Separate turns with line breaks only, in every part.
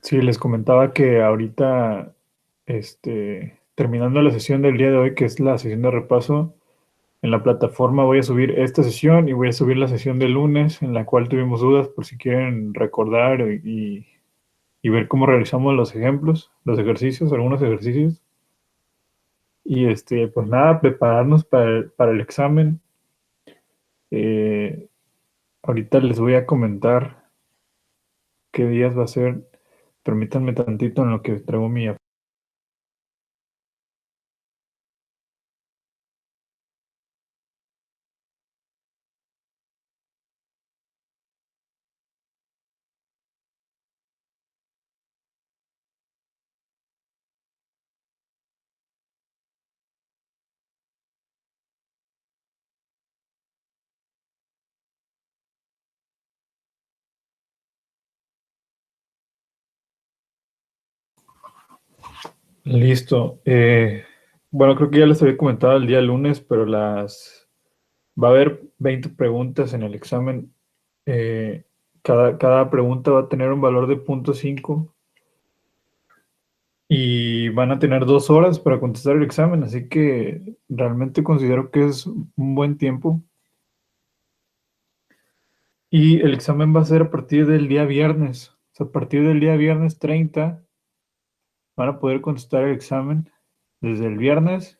Sí, les comentaba que ahorita, terminando la sesión del día de hoy, que es la sesión de repaso, en la plataforma voy a subir esta sesión y voy a subir la sesión del lunes, en la cual tuvimos dudas, por si quieren recordar y ver cómo realizamos los ejemplos, los ejercicios, algunos ejercicios. Y pues nada, prepararnos para el examen. Eh, Ahorita les voy a comentar qué días va a ser. Permítanme tantito en lo que traigo mi. Listo. Bueno, creo que ya les había comentado el día lunes, pero va a haber 20 preguntas en el examen. Eh, cada pregunta va a tener un valor de 0.5 y van a tener 2 horas para contestar el examen, así que realmente considero que es un buen tiempo. Y el examen va a ser a partir del día viernes. O sea, a partir del día viernes 30 van a poder contestar el examen desde el viernes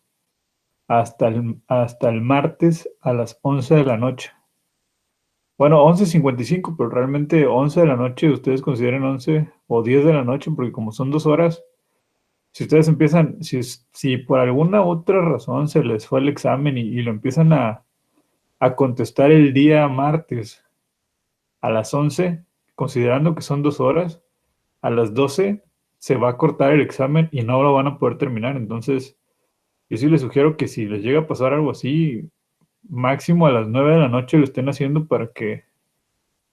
hasta el martes a las 11 de la noche. Bueno, 11:55, pero realmente 11 de la noche, ustedes consideren 11 o 10 de la noche, porque como son 2 horas, si ustedes empiezan, si por alguna otra razón se les fue el examen y lo empiezan a contestar el día martes a las 11, considerando que son 2 horas, a las 12 se va a cortar el examen y no lo van a poder terminar. Entonces, yo sí les sugiero que si les llega a pasar algo así, máximo a las 9 de la noche lo estén haciendo para que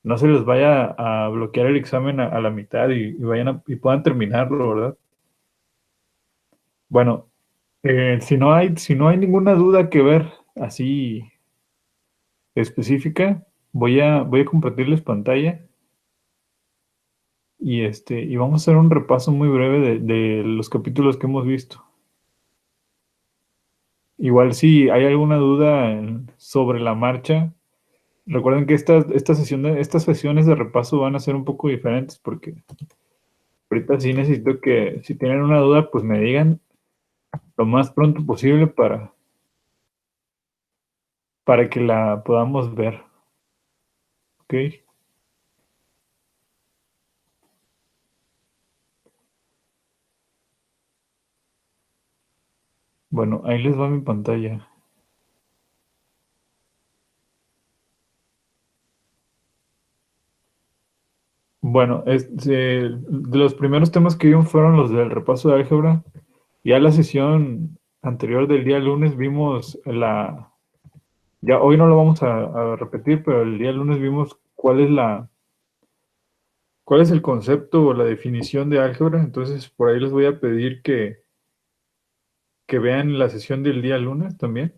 no se les vaya a bloquear el examen a la mitad y puedan terminarlo, ¿verdad? Bueno, si no hay ninguna duda que ver así específica, voy a compartirles pantalla y vamos a hacer un repaso muy breve de los capítulos que hemos visto. Igual si hay alguna duda sobre la marcha, recuerden que estas sesiones de repaso van a ser un poco diferentes porque ahorita sí necesito que si tienen una duda, pues me digan lo más pronto posible para que la podamos ver. ¿Ok? Bueno, ahí les va mi pantalla. Bueno, de los primeros temas que vimos fueron los del repaso de álgebra. Ya la sesión anterior del día lunes vimos ya hoy no lo vamos a repetir, pero el día lunes vimos cuál es el concepto o la definición de álgebra. Entonces, por ahí les voy a pedir que vean la sesión del día lunes también.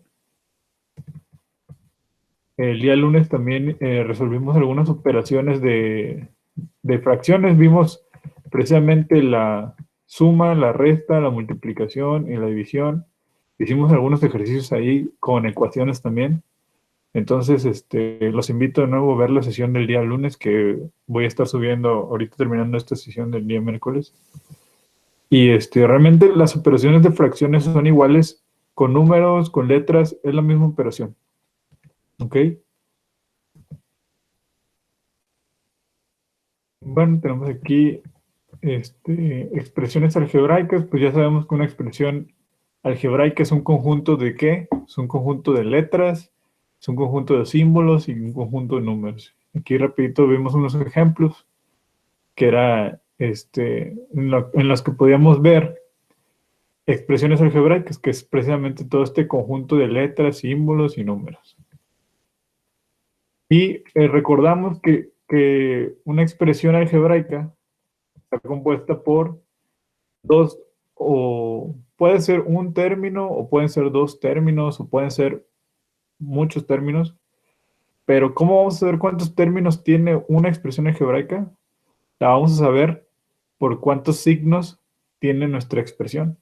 El día lunes también resolvimos algunas operaciones de fracciones. Vimos precisamente la suma, la resta, la multiplicación y la división. Hicimos algunos ejercicios ahí con ecuaciones también. Entonces, los invito de nuevo a ver la sesión del día lunes que voy a estar subiendo ahorita terminando esta sesión del día miércoles. Y realmente las operaciones de fracciones son iguales con números, con letras, es la misma operación. ¿Ok? Bueno, tenemos aquí expresiones algebraicas, pues ya sabemos que una expresión algebraica es un conjunto de ¿qué? Es un conjunto de letras, es un conjunto de símbolos y un conjunto de números. Aquí rapidito vimos unos ejemplos que era en los que podíamos ver expresiones algebraicas, que es precisamente todo este conjunto de letras, símbolos y números. Y recordamos que una expresión algebraica está compuesta por dos, o puede ser un término, o pueden ser dos términos, o pueden ser muchos términos, pero ¿cómo vamos a saber cuántos términos tiene una expresión algebraica? La vamos a saber por cuántos signos tiene nuestra expresión.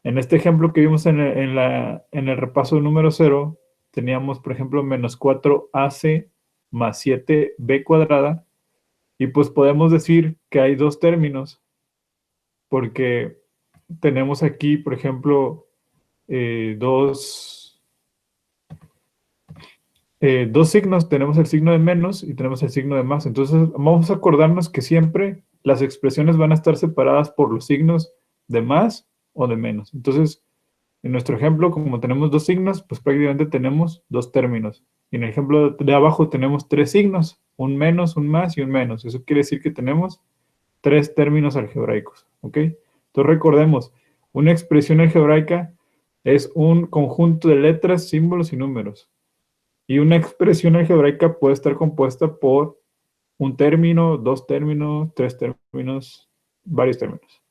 En este ejemplo que vimos en el repaso número 0, teníamos, por ejemplo, menos 4ac más 7b cuadrada, y pues podemos decir que hay dos términos, porque tenemos aquí, por ejemplo, dos signos, tenemos el signo de menos y tenemos el signo de más. Entonces vamos a acordarnos que siempre las expresiones van a estar separadas por los signos de más o de menos. Entonces, en nuestro ejemplo, como tenemos dos signos, pues prácticamente tenemos dos términos. Y en el ejemplo de abajo tenemos tres signos, un menos, un más y un menos. Eso quiere decir que tenemos tres términos algebraicos, ¿ok? Entonces recordemos, una expresión algebraica es un conjunto de letras, símbolos y números. Y una expresión algebraica puede estar compuesta por un término, dos términos, tres términos, varios términos.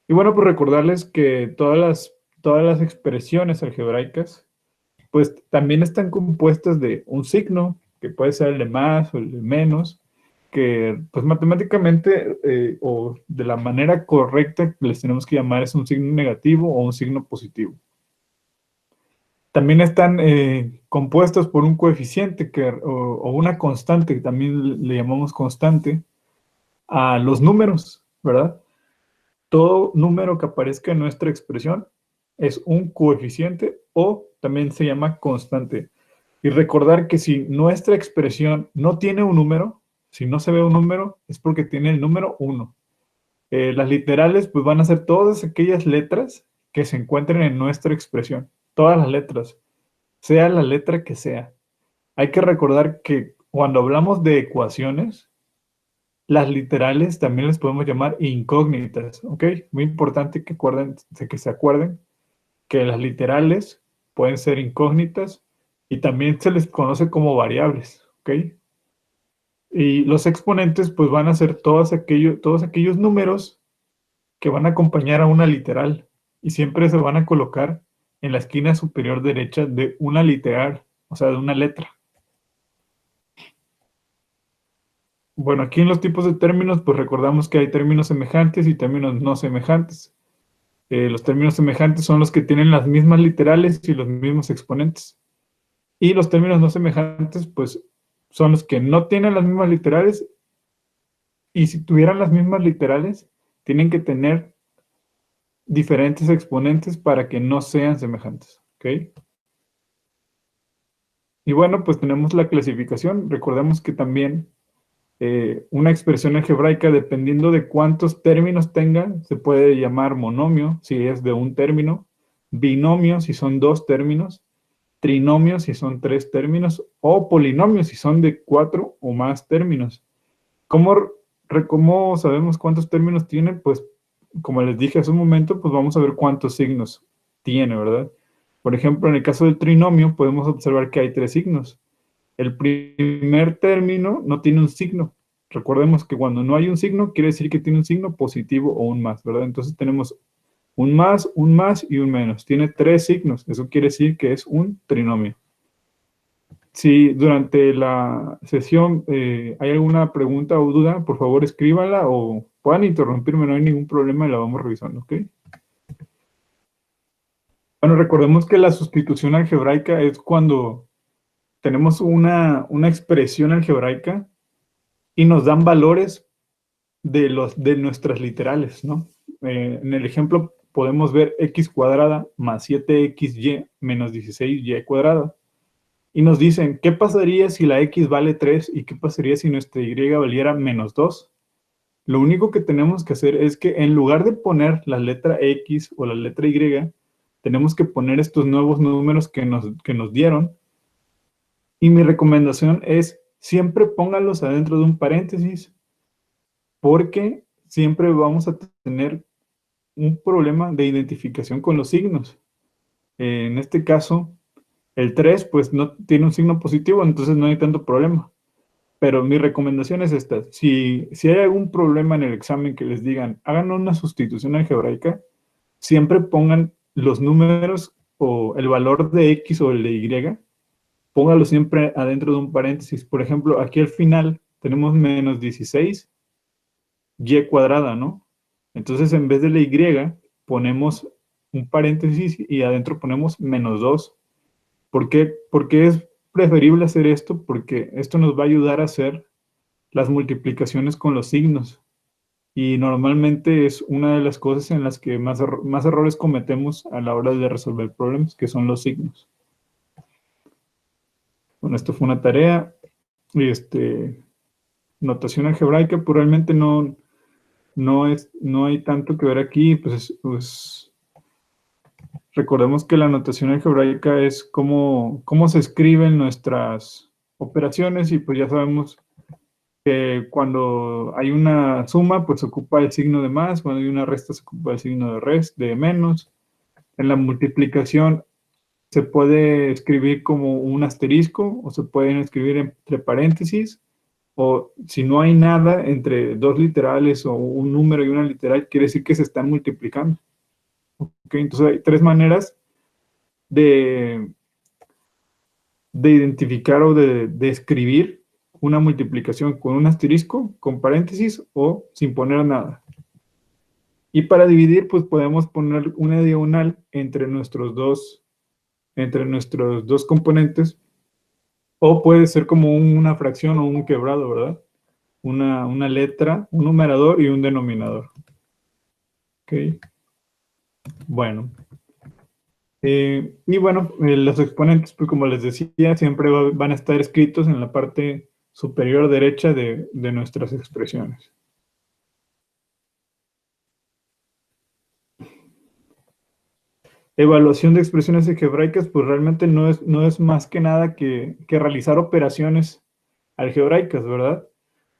Y bueno, pues recordarles que todas las expresiones algebraicas, pues también están compuestas de un signo, que puede ser el de más o el de menos, que pues matemáticamente o de la manera correcta les tenemos que llamar es un signo negativo o un signo positivo. También están compuestos por un coeficiente o una constante, que también le llamamos constante, a los números, ¿verdad? Todo número que aparezca en nuestra expresión es un coeficiente o también se llama constante. Y recordar que si nuestra expresión no tiene un número, si no se ve un número, es porque tiene el número 1. Las literales pues van a ser todas aquellas letras que se encuentren en nuestra expresión. Todas las letras, sea la letra que sea. Hay que recordar que cuando hablamos de ecuaciones, las literales también les podemos llamar incógnitas, ¿ok? Muy importante que se acuerden que las literales pueden ser incógnitas y también se les conoce como variables, ¿ok? Y los exponentes pues van a ser todos aquellos números que van a acompañar a una literal y siempre se van a colocar en la esquina superior derecha de una literal, o sea, de una letra. Bueno, aquí en los tipos de términos, pues recordamos que hay términos semejantes y términos no semejantes. Los términos semejantes son los que tienen las mismas literales y los mismos exponentes. Y los términos no semejantes, pues, son los que no tienen las mismas literales y si tuvieran las mismas literales, tienen que tener diferentes exponentes para que no sean semejantes, ¿ok? Y bueno, pues tenemos la clasificación. Recordemos que también una expresión algebraica, dependiendo de cuántos términos tenga, se puede llamar monomio, si es de un término, binomio, si son dos términos, trinomio, si son tres términos, o polinomio, si son de cuatro o más términos. ¿Cómo sabemos cuántos términos tiene? Pues, como les dije hace un momento, pues vamos a ver cuántos signos tiene, ¿verdad? Por ejemplo, en el caso del trinomio, podemos observar que hay tres signos. El primer término no tiene un signo. Recordemos que cuando no hay un signo, quiere decir que tiene un signo positivo o un más, ¿verdad? Entonces tenemos un más y un menos. Tiene tres signos. Eso quiere decir que es un trinomio. Si durante la sesión hay alguna pregunta o duda, por favor escríbanla o puedan interrumpirme, no hay ningún problema y la vamos revisando, ¿ok? Bueno, recordemos que la sustitución algebraica es cuando tenemos una expresión algebraica y nos dan valores de nuestras literales, ¿no? En el ejemplo podemos ver x cuadrada más 7xy menos 16y cuadrada. Y nos dicen, ¿qué pasaría si la x vale 3 y qué pasaría si nuestra y valiera menos 2? Lo único que tenemos que hacer es que en lugar de poner la letra x o la letra y, tenemos que poner estos nuevos números que nos dieron. Y mi recomendación es, siempre pónganlos adentro de un paréntesis, porque siempre vamos a tener un problema de identificación con los signos. En este caso, el 3 pues no tiene un signo positivo, entonces no hay tanto problema. Pero mi recomendación es esta. Si hay algún problema en el examen que les digan, hagan una sustitución algebraica, siempre pongan los números o el valor de X o el de Y, póngalo siempre adentro de un paréntesis. Por ejemplo, aquí al final tenemos menos 16 y cuadrada, ¿no? Entonces, en vez de la y, ponemos un paréntesis y adentro ponemos -2. ¿Por qué? Porque es preferible hacer esto, porque esto nos va a ayudar a hacer las multiplicaciones con los signos. Y normalmente es una de las cosas en las que más errores cometemos a la hora de resolver problemas, que son los signos. Bueno, esto fue una tarea. Notación algebraica, pues realmente no hay tanto que ver aquí. Pues recordemos que la notación algebraica es cómo se escriben nuestras operaciones, y pues ya sabemos que cuando hay una suma, pues se ocupa el signo de más; cuando hay una resta, se ocupa el signo de menos. En la multiplicación se puede escribir como un asterisco, o se pueden escribir entre paréntesis, o si no hay nada entre dos literales o un número y una literal, quiere decir que se están multiplicando. ¿Okay? Entonces hay tres maneras de identificar o de escribir una multiplicación: con un asterisco, con paréntesis o sin poner nada. Y para dividir, pues podemos poner una diagonal entre nuestros dos componentes, o puede ser como una fracción o un quebrado, ¿verdad? Una letra, un numerador y un denominador. Ok. Bueno. Y bueno, los exponentes, pues como les decía, siempre van a estar escritos en la parte superior derecha de nuestras expresiones. Evaluación de expresiones algebraicas, pues realmente no es más que nada que realizar operaciones algebraicas, ¿verdad?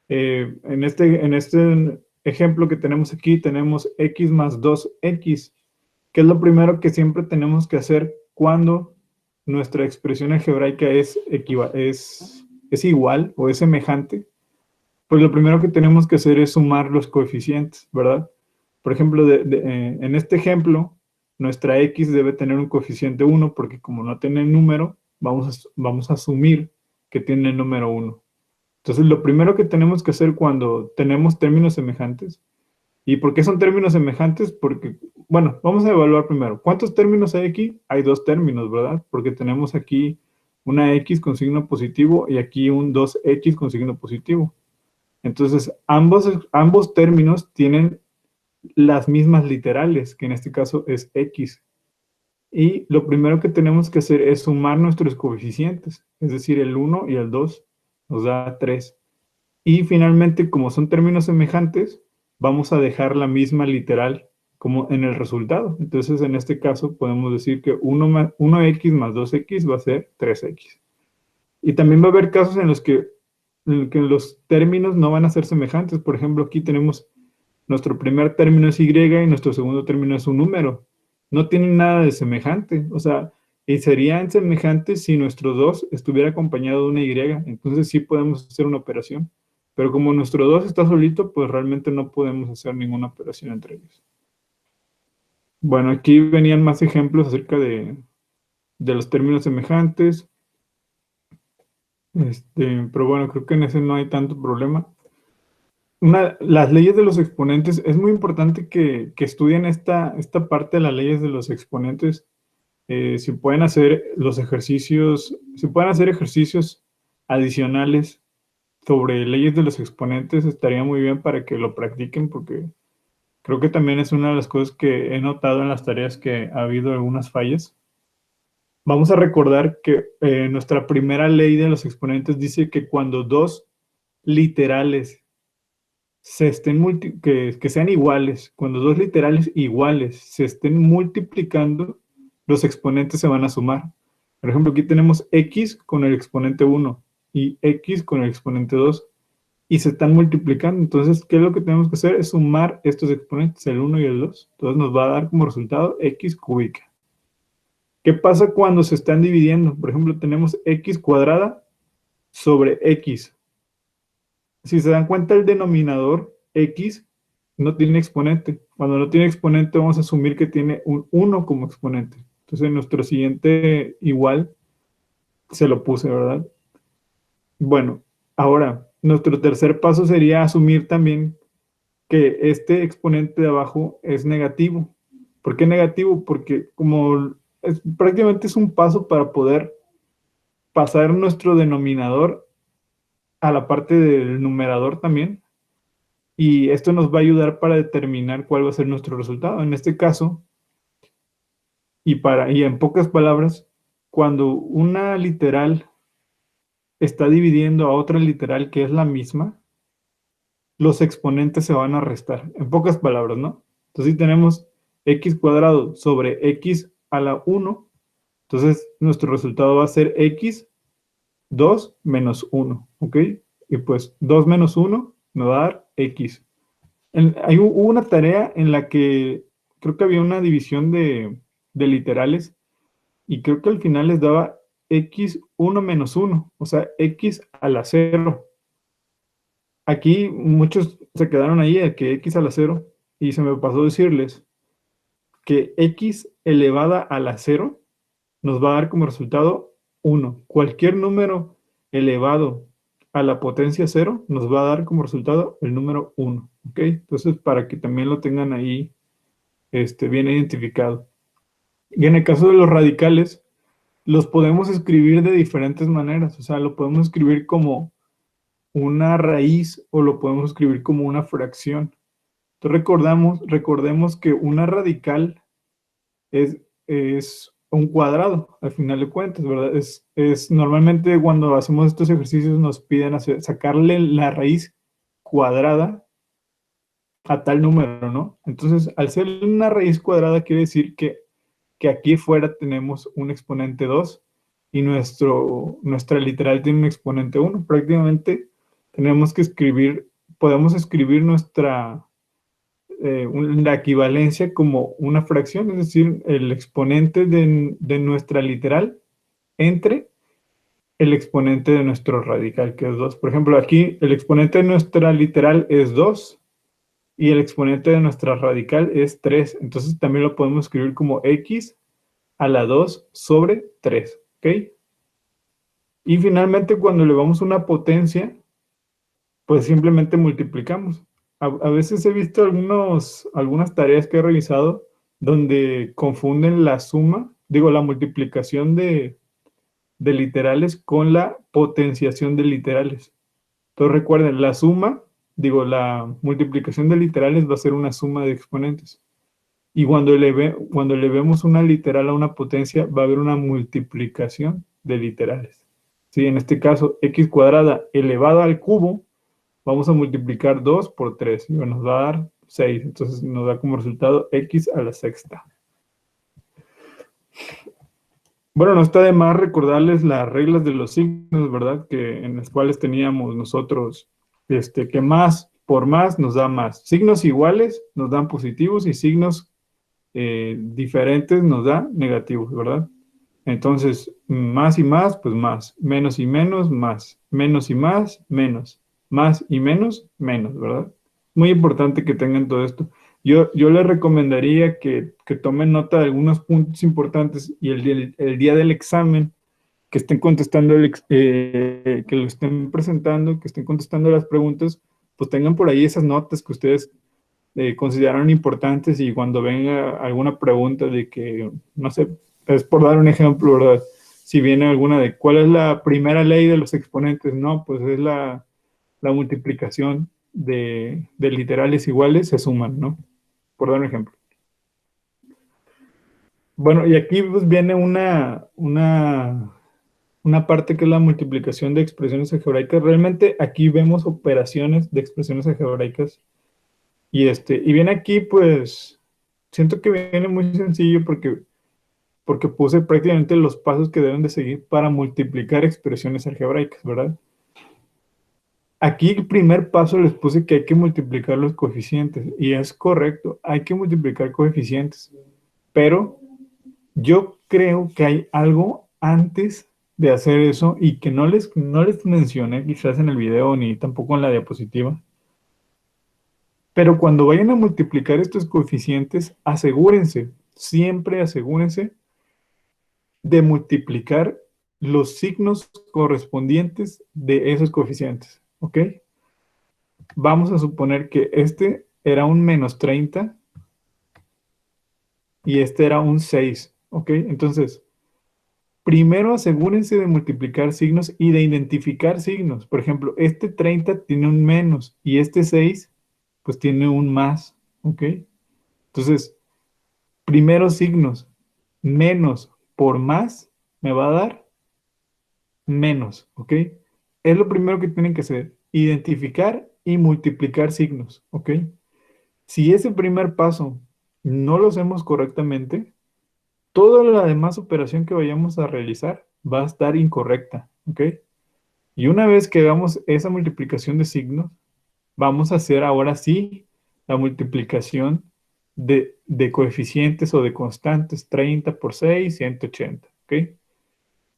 En este ejemplo que tenemos aquí, tenemos x más 2x, que es lo primero que siempre tenemos que hacer cuando nuestra expresión algebraica es igual o es semejante. Pues lo primero que tenemos que hacer es sumar los coeficientes, ¿verdad? Por ejemplo, en este ejemplo, nuestra x debe tener un coeficiente 1, porque como no tiene número, vamos a asumir que tiene el número 1. Entonces, lo primero que tenemos que hacer cuando tenemos términos semejantes. ¿Y por qué son términos semejantes? Porque, bueno, vamos a evaluar primero. ¿Cuántos términos hay aquí? Hay dos términos, ¿verdad? Porque tenemos aquí una x con signo positivo y aquí un 2x con signo positivo. Entonces, ambos términos tienen las mismas literales, que en este caso es x. Y lo primero que tenemos que hacer es sumar nuestros coeficientes, es decir, el 1 y el 2 nos da 3. Y finalmente, como son términos semejantes, vamos a dejar la misma literal como en el resultado. Entonces, en este caso, podemos decir que 1x más 2x va a ser 3x. Y también va a haber casos en los que los términos no van a ser semejantes. Por ejemplo, aquí tenemos nuestro primer término es y nuestro segundo término es un número. No tienen nada de semejante. O sea, y serían semejantes si nuestro 2 estuviera acompañado de una y. Entonces sí podemos hacer una operación. Pero como nuestro 2 está solito, pues realmente no podemos hacer ninguna operación entre ellos. Bueno, aquí venían más ejemplos acerca de los términos semejantes. Pero bueno, creo que en ese no hay tanto problema. Las leyes de los exponentes, es muy importante que estudien esta parte de las leyes de los exponentes. Si pueden hacer ejercicios adicionales sobre leyes de los exponentes, estaría muy bien para que lo practiquen, porque creo que también es una de las cosas que he notado en las tareas, que ha habido algunas fallas. Vamos a recordar que nuestra primera ley de los exponentes dice que cuando dos literales que sean iguales, cuando dos literales iguales se estén multiplicando, los exponentes se van a sumar. Por ejemplo, aquí tenemos x con el exponente 1 y x con el exponente 2, y se están multiplicando. Entonces, ¿qué es lo que tenemos que hacer? Es sumar estos exponentes, el 1 y el 2. Entonces nos va a dar como resultado x cúbica. ¿Qué pasa cuando se están dividiendo? Por ejemplo, tenemos x cuadrada sobre x. Si se dan cuenta, el denominador x no tiene exponente. Cuando no tiene exponente, vamos a asumir que tiene un 1 como exponente. Entonces, en nuestro siguiente igual se lo puse, ¿verdad? Bueno, ahora, nuestro tercer paso sería asumir también que este exponente de abajo es negativo. ¿Por qué negativo? Porque como prácticamente es un paso para poder pasar nuestro denominador a la parte del numerador también. Y esto nos va a ayudar para determinar cuál va a ser nuestro resultado. En este caso, y en pocas palabras, cuando una literal está dividiendo a otra literal que es la misma, los exponentes se van a restar. En pocas palabras, ¿no? Entonces, si tenemos x cuadrado sobre x a la 1, entonces nuestro resultado va a ser x 2 menos 1, ¿ok? Y pues 2 menos 1 nos va a dar x. Hubo una tarea en la que creo que había una división de literales y creo que al final les daba x 1 menos 1, o sea, x a la 0. Aquí muchos se quedaron ahí de que x a la 0 y se me pasó decirles que x elevada a la 0 nos va a dar como resultado 1. Cualquier número elevado a la potencia 0 nos va a dar como resultado el número 1. ¿Ok? Entonces, para que también lo tengan ahí bien identificado. Y en el caso de los radicales, los podemos escribir de diferentes maneras. O sea, lo podemos escribir como una raíz o lo podemos escribir como una fracción. Entonces recordemos que una radical es un cuadrado, al final de cuentas, ¿verdad? Normalmente cuando hacemos estos ejercicios nos piden sacarle la raíz cuadrada a tal número, ¿no? Entonces, al ser una raíz cuadrada quiere decir que aquí fuera tenemos un exponente 2 y nuestra literal tiene un exponente 1. Prácticamente tenemos que podemos escribir la equivalencia como una fracción, es decir, el exponente de nuestra literal entre el exponente de nuestro radical, que es 2. Por ejemplo, aquí el exponente de nuestra literal es 2 y el exponente de nuestra radical es 3. Entonces también lo podemos escribir como x a la 2 sobre 3. ¿Ok? Y finalmente, cuando elevamos una potencia, pues simplemente multiplicamos. A veces he visto algunas tareas que he revisado donde confunden la suma, digo, la multiplicación de literales con la potenciación de literales. Entonces recuerden, la multiplicación de literales va a ser una suma de exponentes. Y cuando elevemos una literal a una potencia, va a haber una multiplicación de literales. ¿Sí? En este caso, x cuadrada elevada al cubo, vamos a multiplicar 2 por 3 y nos va a dar 6. Entonces nos da como resultado x a la sexta. Bueno, no está de más recordarles las reglas de los signos, ¿verdad? En las cuales teníamos nosotros que más por más nos da más. Signos iguales nos dan positivos y signos diferentes nos da negativos, ¿verdad? Entonces, más y más, pues más. Menos y menos, más. Menos y más, menos. Más y menos, menos, ¿verdad? Muy importante que tengan todo esto. Yo les recomendaría que tomen nota de algunos puntos importantes y el día del examen, que estén contestando, que lo estén presentando, que estén contestando las preguntas, pues tengan por ahí esas notas que ustedes consideraron importantes y cuando venga alguna pregunta de que, no sé, es por dar un ejemplo, ¿verdad? Si viene alguna de cuál es la primera ley de los exponentes, no, pues es la multiplicación de literales iguales se suman, ¿no? Por dar un ejemplo. Bueno, y aquí pues viene una parte que es la multiplicación de expresiones algebraicas. Realmente aquí vemos operaciones de expresiones algebraicas y viene aquí pues siento que viene muy sencillo porque puse prácticamente los pasos que deben de seguir para multiplicar expresiones algebraicas, ¿verdad? Aquí el primer paso les puse que hay que multiplicar los coeficientes y es correcto, hay que multiplicar coeficientes, pero yo creo que hay algo antes de hacer eso y que no les mencioné quizás en el video ni tampoco en la diapositiva. Pero cuando vayan a multiplicar estos coeficientes, asegúrense, siempre asegúrense de multiplicar los signos correspondientes de esos coeficientes, ¿ok? Vamos a suponer que este era un -30 y este era un 6, ¿ok? Entonces, primero asegúrense de multiplicar signos y de identificar signos. Por ejemplo, este 30 tiene un menos y este 6 pues tiene un más, ¿ok? Entonces, primero signos, menos por más me va a dar menos, ¿ok? Es lo primero que tienen que hacer, identificar y multiplicar signos, ¿ok? Si ese primer paso no lo hacemos correctamente, toda la demás operación que vayamos a realizar va a estar incorrecta, ¿ok? Y una vez que hagamos esa multiplicación de signos, vamos a hacer ahora sí la multiplicación de coeficientes o de constantes, 30 por 6, 180, ¿ok?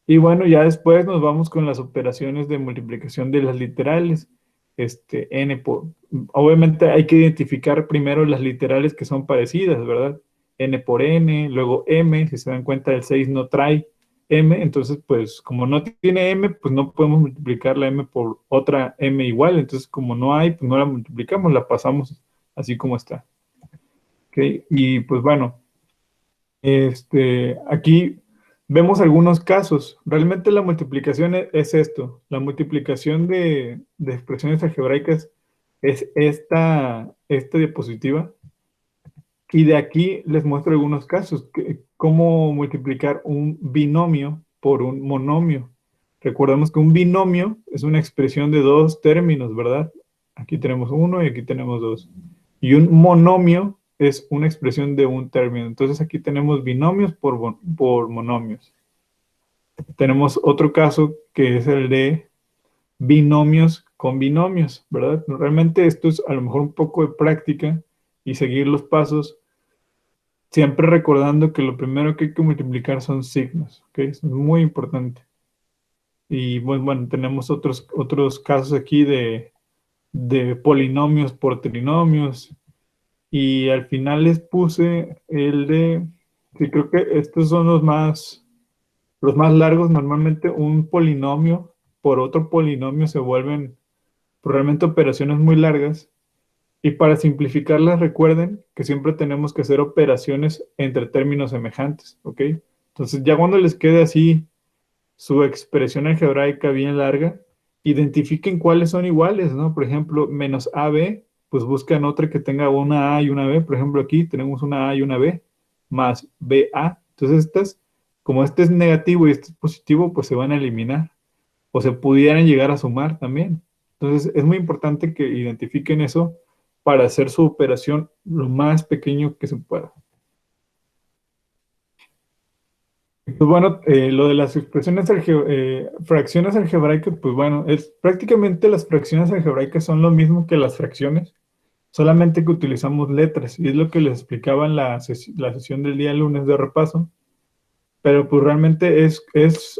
Y bueno, ya después nos vamos con las operaciones de multiplicación de las literales. Obviamente hay que identificar primero las literales que son parecidas, ¿verdad? N por N, luego M, si se dan cuenta el 6 no trae M, entonces pues como no tiene M, pues no podemos multiplicar la M por otra M igual, entonces como no hay, pues no la multiplicamos, la pasamos así como está. ¿Ok? Y pues bueno, aquí vemos algunos casos. Realmente la multiplicación es esto. La multiplicación de expresiones algebraicas es esta diapositiva. Y de aquí les muestro algunos casos. Cómo multiplicar un binomio por un monomio. Recordemos que un binomio es una expresión de dos términos, ¿verdad? Aquí tenemos uno y aquí tenemos dos. Y un monomio es una expresión de un término. Entonces aquí tenemos binomios por monomios. Tenemos otro caso que es el de binomios con binomios, ¿verdad? Realmente esto es a lo mejor un poco de práctica y seguir los pasos, siempre recordando que lo primero que hay que multiplicar son signos, ¿ok? Es muy importante. Y bueno, tenemos otros casos aquí de polinomios por trinomios. Y al final les puse sí, creo que estos son los más largos. Normalmente un polinomio por otro polinomio se vuelven realmente operaciones muy largas. Y para simplificarlas, recuerden que siempre tenemos que hacer operaciones entre términos semejantes, ¿ok? Entonces ya cuando les quede así su expresión algebraica bien larga, identifiquen cuáles son iguales, ¿no? Por ejemplo, menos AB, pues buscan otra que tenga una A y una B. Por ejemplo, aquí tenemos una A y una B, más BA. Entonces como este es negativo y este es positivo, pues se van a eliminar. O se pudieran llegar a sumar también. Entonces es muy importante que identifiquen eso para hacer su operación lo más pequeño que se pueda. Pues bueno, lo de las fracciones algebraicas, pues bueno, prácticamente las fracciones algebraicas son lo mismo que las fracciones, solamente que utilizamos letras, y es lo que les explicaba en la sesión del día lunes de repaso, pero pues realmente es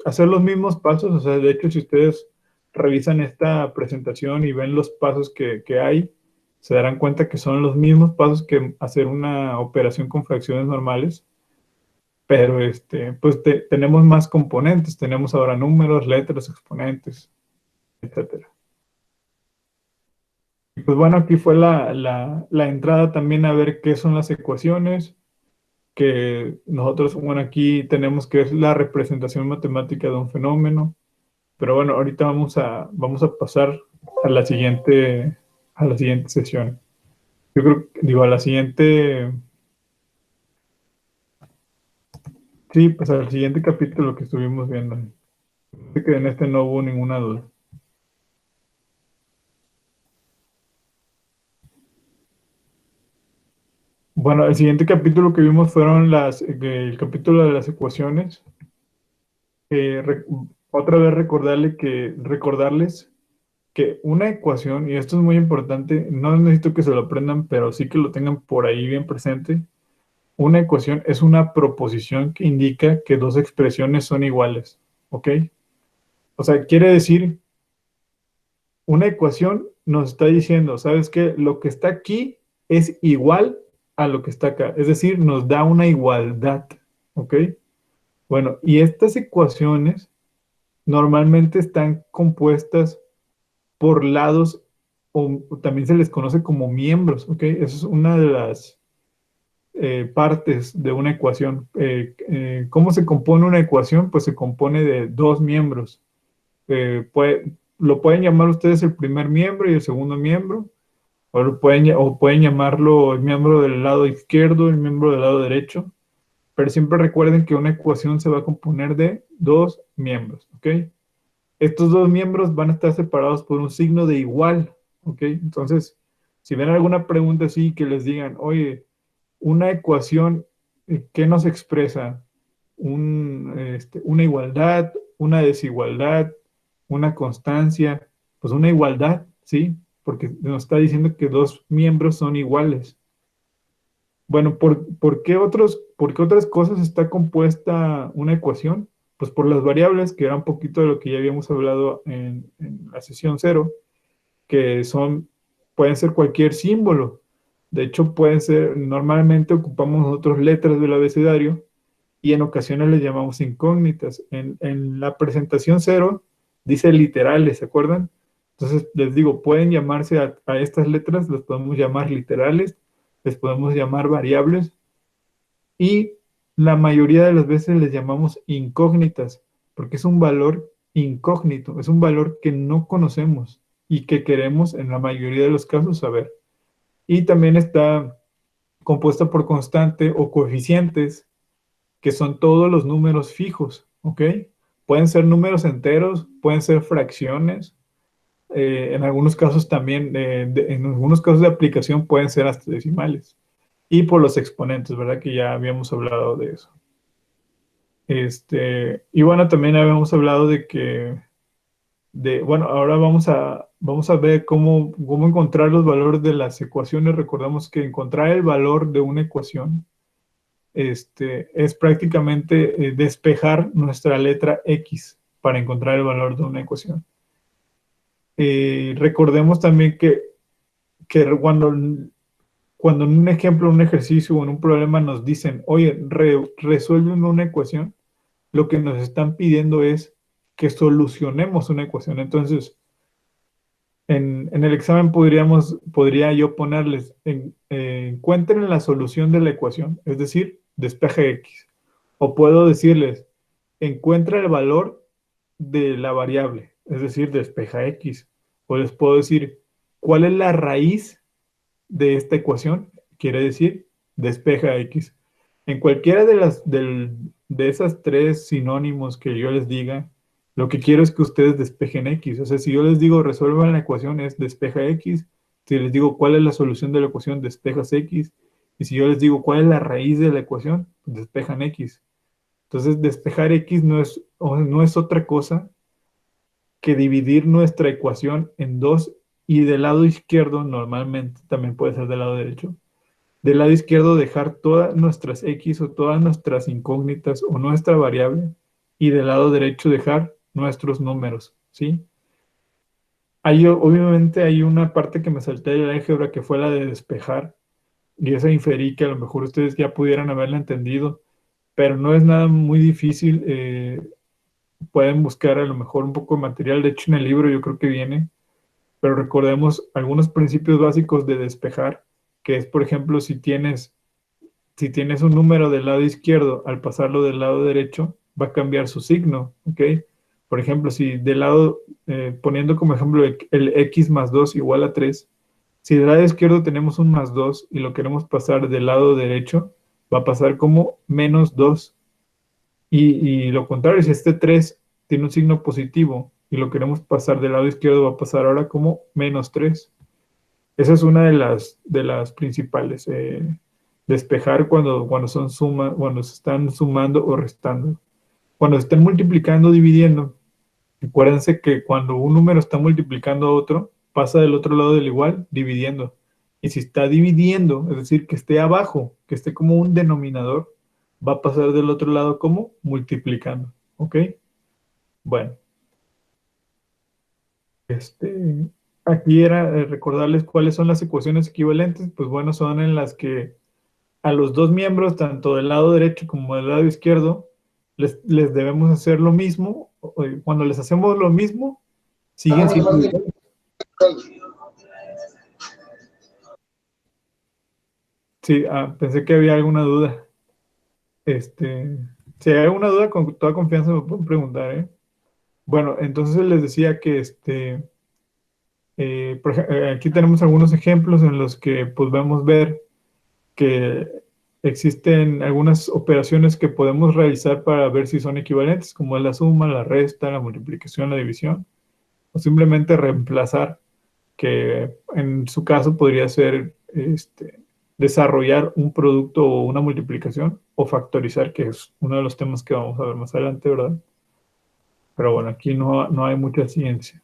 hacer los mismos pasos. O sea, de hecho, si ustedes revisan esta presentación y ven los pasos que hay, se darán cuenta que son los mismos pasos que hacer una operación con fracciones normales. Pero pues tenemos más componentes, tenemos ahora números, letras, exponentes, etcétera. Y pues bueno, aquí fue la entrada también a ver qué son las ecuaciones, que nosotros, bueno, aquí tenemos que es la representación matemática de un fenómeno. Pero bueno, ahorita vamos a pasar a la siguiente sesión. Yo creo, digo, a la siguiente, sí, pues al siguiente capítulo que estuvimos viendo. Sé que en este no hubo ninguna duda. Bueno, el siguiente capítulo que vimos fueron el capítulo de las ecuaciones. Otra vez recordarles que una ecuación, y esto es muy importante, no necesito que se lo aprendan, pero sí que lo tengan por ahí bien presente. Una ecuación es una proposición que indica que dos expresiones son iguales, ¿ok? O sea, quiere decir, una ecuación nos está diciendo, ¿sabes qué? Lo que está aquí es igual a lo que está acá. Es decir, nos da una igualdad, ¿ok? Bueno, y estas ecuaciones normalmente están compuestas por lados o también se les conoce como miembros, ¿ok? Esa es una de las partes de una ecuación. ¿Cómo se compone una ecuación? Pues se compone de dos miembros. Lo pueden llamar ustedes el primer miembro y el segundo miembro, o pueden llamarlo el miembro del lado izquierdo, el miembro del lado derecho, pero siempre recuerden que una ecuación se va a componer de dos miembros, ¿ok? Estos dos miembros van a estar separados por un signo de igual, ¿ok? Entonces, si ven alguna pregunta así que les digan, oye, una ecuación, ¿qué nos expresa? Una igualdad, una desigualdad, una constancia, pues una igualdad, ¿sí? Porque nos está diciendo que dos miembros son iguales. Bueno, ¿por qué otras cosas está compuesta una ecuación? Pues por las variables, que era un poquito de lo que ya habíamos hablado en la sesión cero, que pueden ser cualquier símbolo. De hecho, normalmente ocupamos nosotros letras del abecedario y en ocasiones les llamamos incógnitas. En la presentación cero dice literales, ¿se acuerdan? Entonces, les digo, pueden llamarse a estas letras, las podemos llamar literales, les podemos llamar variables y la mayoría de las veces les llamamos incógnitas, porque es un valor incógnito, es un valor que no conocemos y que queremos en la mayoría de los casos saber. Y también está compuesta por constante o coeficientes, que son todos los números fijos, ¿ok? Pueden ser números enteros, pueden ser fracciones, en algunos casos también, en algunos casos de aplicación pueden ser hasta decimales. Y por los exponentes, ¿verdad? Que ya habíamos hablado de eso. Y bueno, también habíamos hablado bueno, ahora vamos a ver cómo encontrar los valores de las ecuaciones. Recordamos que encontrar el valor de una ecuación es prácticamente despejar nuestra letra X para encontrar el valor de una ecuación. Recordemos también que cuando en un ejemplo, un ejercicio o en un problema nos dicen, oye, resuélveme una ecuación, lo que nos están pidiendo es que solucionemos una ecuación. Entonces, en el examen podría yo ponerles, encuentren la solución de la ecuación, es decir, despeje X. O puedo decirles, encuentra el valor de la variable, es decir, despeja X. O les puedo decir, ¿cuál es la raíz de esta ecuación? Quiere decir, despeja X. En cualquiera de esas tres sinónimos que yo les diga, lo que quiero es que ustedes despejen X. O sea, si yo les digo resuelvan la ecuación, es despeja X. Si les digo cuál es la solución de la ecuación, despejas X. Y si yo les digo cuál es la raíz de la ecuación, pues despejan X. Entonces, despejar X no es otra cosa que dividir nuestra ecuación en dos, y del lado izquierdo, normalmente también puede ser del lado derecho, del lado izquierdo dejar todas nuestras X o todas nuestras incógnitas o nuestra variable, y del lado derecho dejar nuestros números, ¿sí? Obviamente hay una parte que me salté de la álgebra, que fue la de despejar, y esa inferí que a lo mejor ustedes ya pudieran haberla entendido, pero no es nada muy difícil. Pueden buscar a lo mejor un poco de material, de hecho en el libro yo creo que viene, pero recordemos algunos principios básicos de despejar, que es, por ejemplo, si tienes un número del lado izquierdo, al pasarlo del lado derecho, va a cambiar su signo, ¿ok? Por ejemplo, si del lado, poniendo como ejemplo el x más 2 igual a 3, si del lado izquierdo tenemos un más 2 y lo queremos pasar del lado derecho, va a pasar como menos 2. Y lo contrario, si este 3 tiene un signo positivo y lo queremos pasar del lado izquierdo, va a pasar ahora como menos 3. Esa es una de las principales. Despejar cuando se están sumando o restando. Cuando se están multiplicando o dividiendo, acuérdense que cuando un número está multiplicando a otro, pasa del otro lado del igual, dividiendo. Y si está dividiendo, es decir, que esté abajo, que esté como un denominador, va a pasar del otro lado como multiplicando. ¿Ok? Bueno, aquí era recordarles cuáles son las ecuaciones equivalentes. Pues bueno, son en las que a los dos miembros, tanto del lado derecho como del lado izquierdo, les debemos hacer lo mismo. Cuando les hacemos lo mismo, siguen siendo iguales. Sí, pensé que había alguna duda. Si hay alguna duda, con toda confianza me pueden preguntar, ¿eh? Bueno, entonces les decía que aquí tenemos algunos ejemplos en los que podemos ver que existen algunas operaciones que podemos realizar para ver si son equivalentes, como es la suma, la resta, la multiplicación, la división, o simplemente reemplazar, que en su caso podría ser desarrollar un producto o una multiplicación, o factorizar, que es uno de los temas que vamos a ver más adelante, ¿verdad? Pero bueno, aquí no hay mucha ciencia.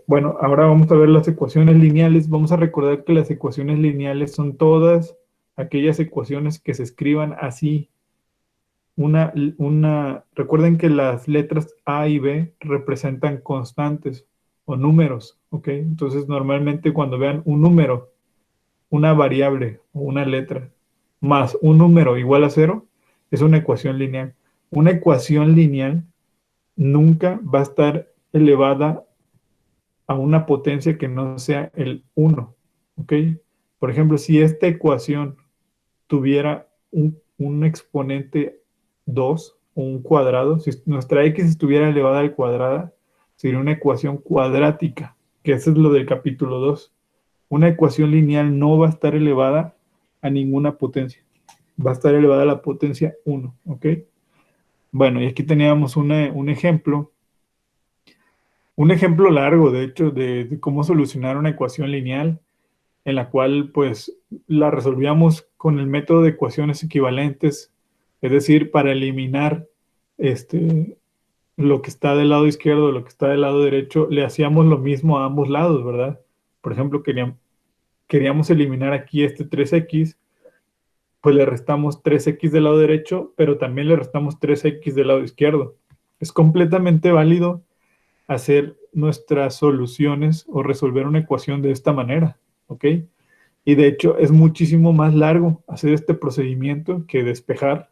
Bueno, ahora vamos a ver las ecuaciones lineales. Vamos a recordar que las ecuaciones lineales son todas aquellas ecuaciones que se escriban así. Recuerden que las letras A y B representan constantes o números, ¿ok? Entonces, normalmente cuando vean un número, una variable o una letra más un número igual a cero, es una ecuación lineal. Una ecuación lineal nunca va a estar elevada a una potencia que no sea el uno, ¿ok? Por ejemplo, si esta ecuación tuviera un exponente 2 o un cuadrado, si nuestra x estuviera elevada al cuadrado, sería una ecuación cuadrática, que eso es lo del capítulo 2. Una ecuación lineal no va a estar elevada a ninguna potencia, va a estar elevada a la potencia uno, ¿ok? Bueno, y aquí teníamos un ejemplo largo, de hecho, de cómo solucionar una ecuación lineal en la cual pues la resolvíamos con el método de ecuaciones equivalentes, es decir, para eliminar este, lo que está del lado izquierdo, lo que está del lado derecho, le hacíamos lo mismo a ambos lados, ¿verdad? Por ejemplo, queríamos eliminar aquí este 3x, pues le restamos 3x del lado derecho, pero también le restamos 3x del lado izquierdo. Es completamente válido hacer nuestras soluciones o resolver una ecuación de esta manera, ¿ok? Y de hecho es muchísimo más largo hacer este procedimiento que despejar,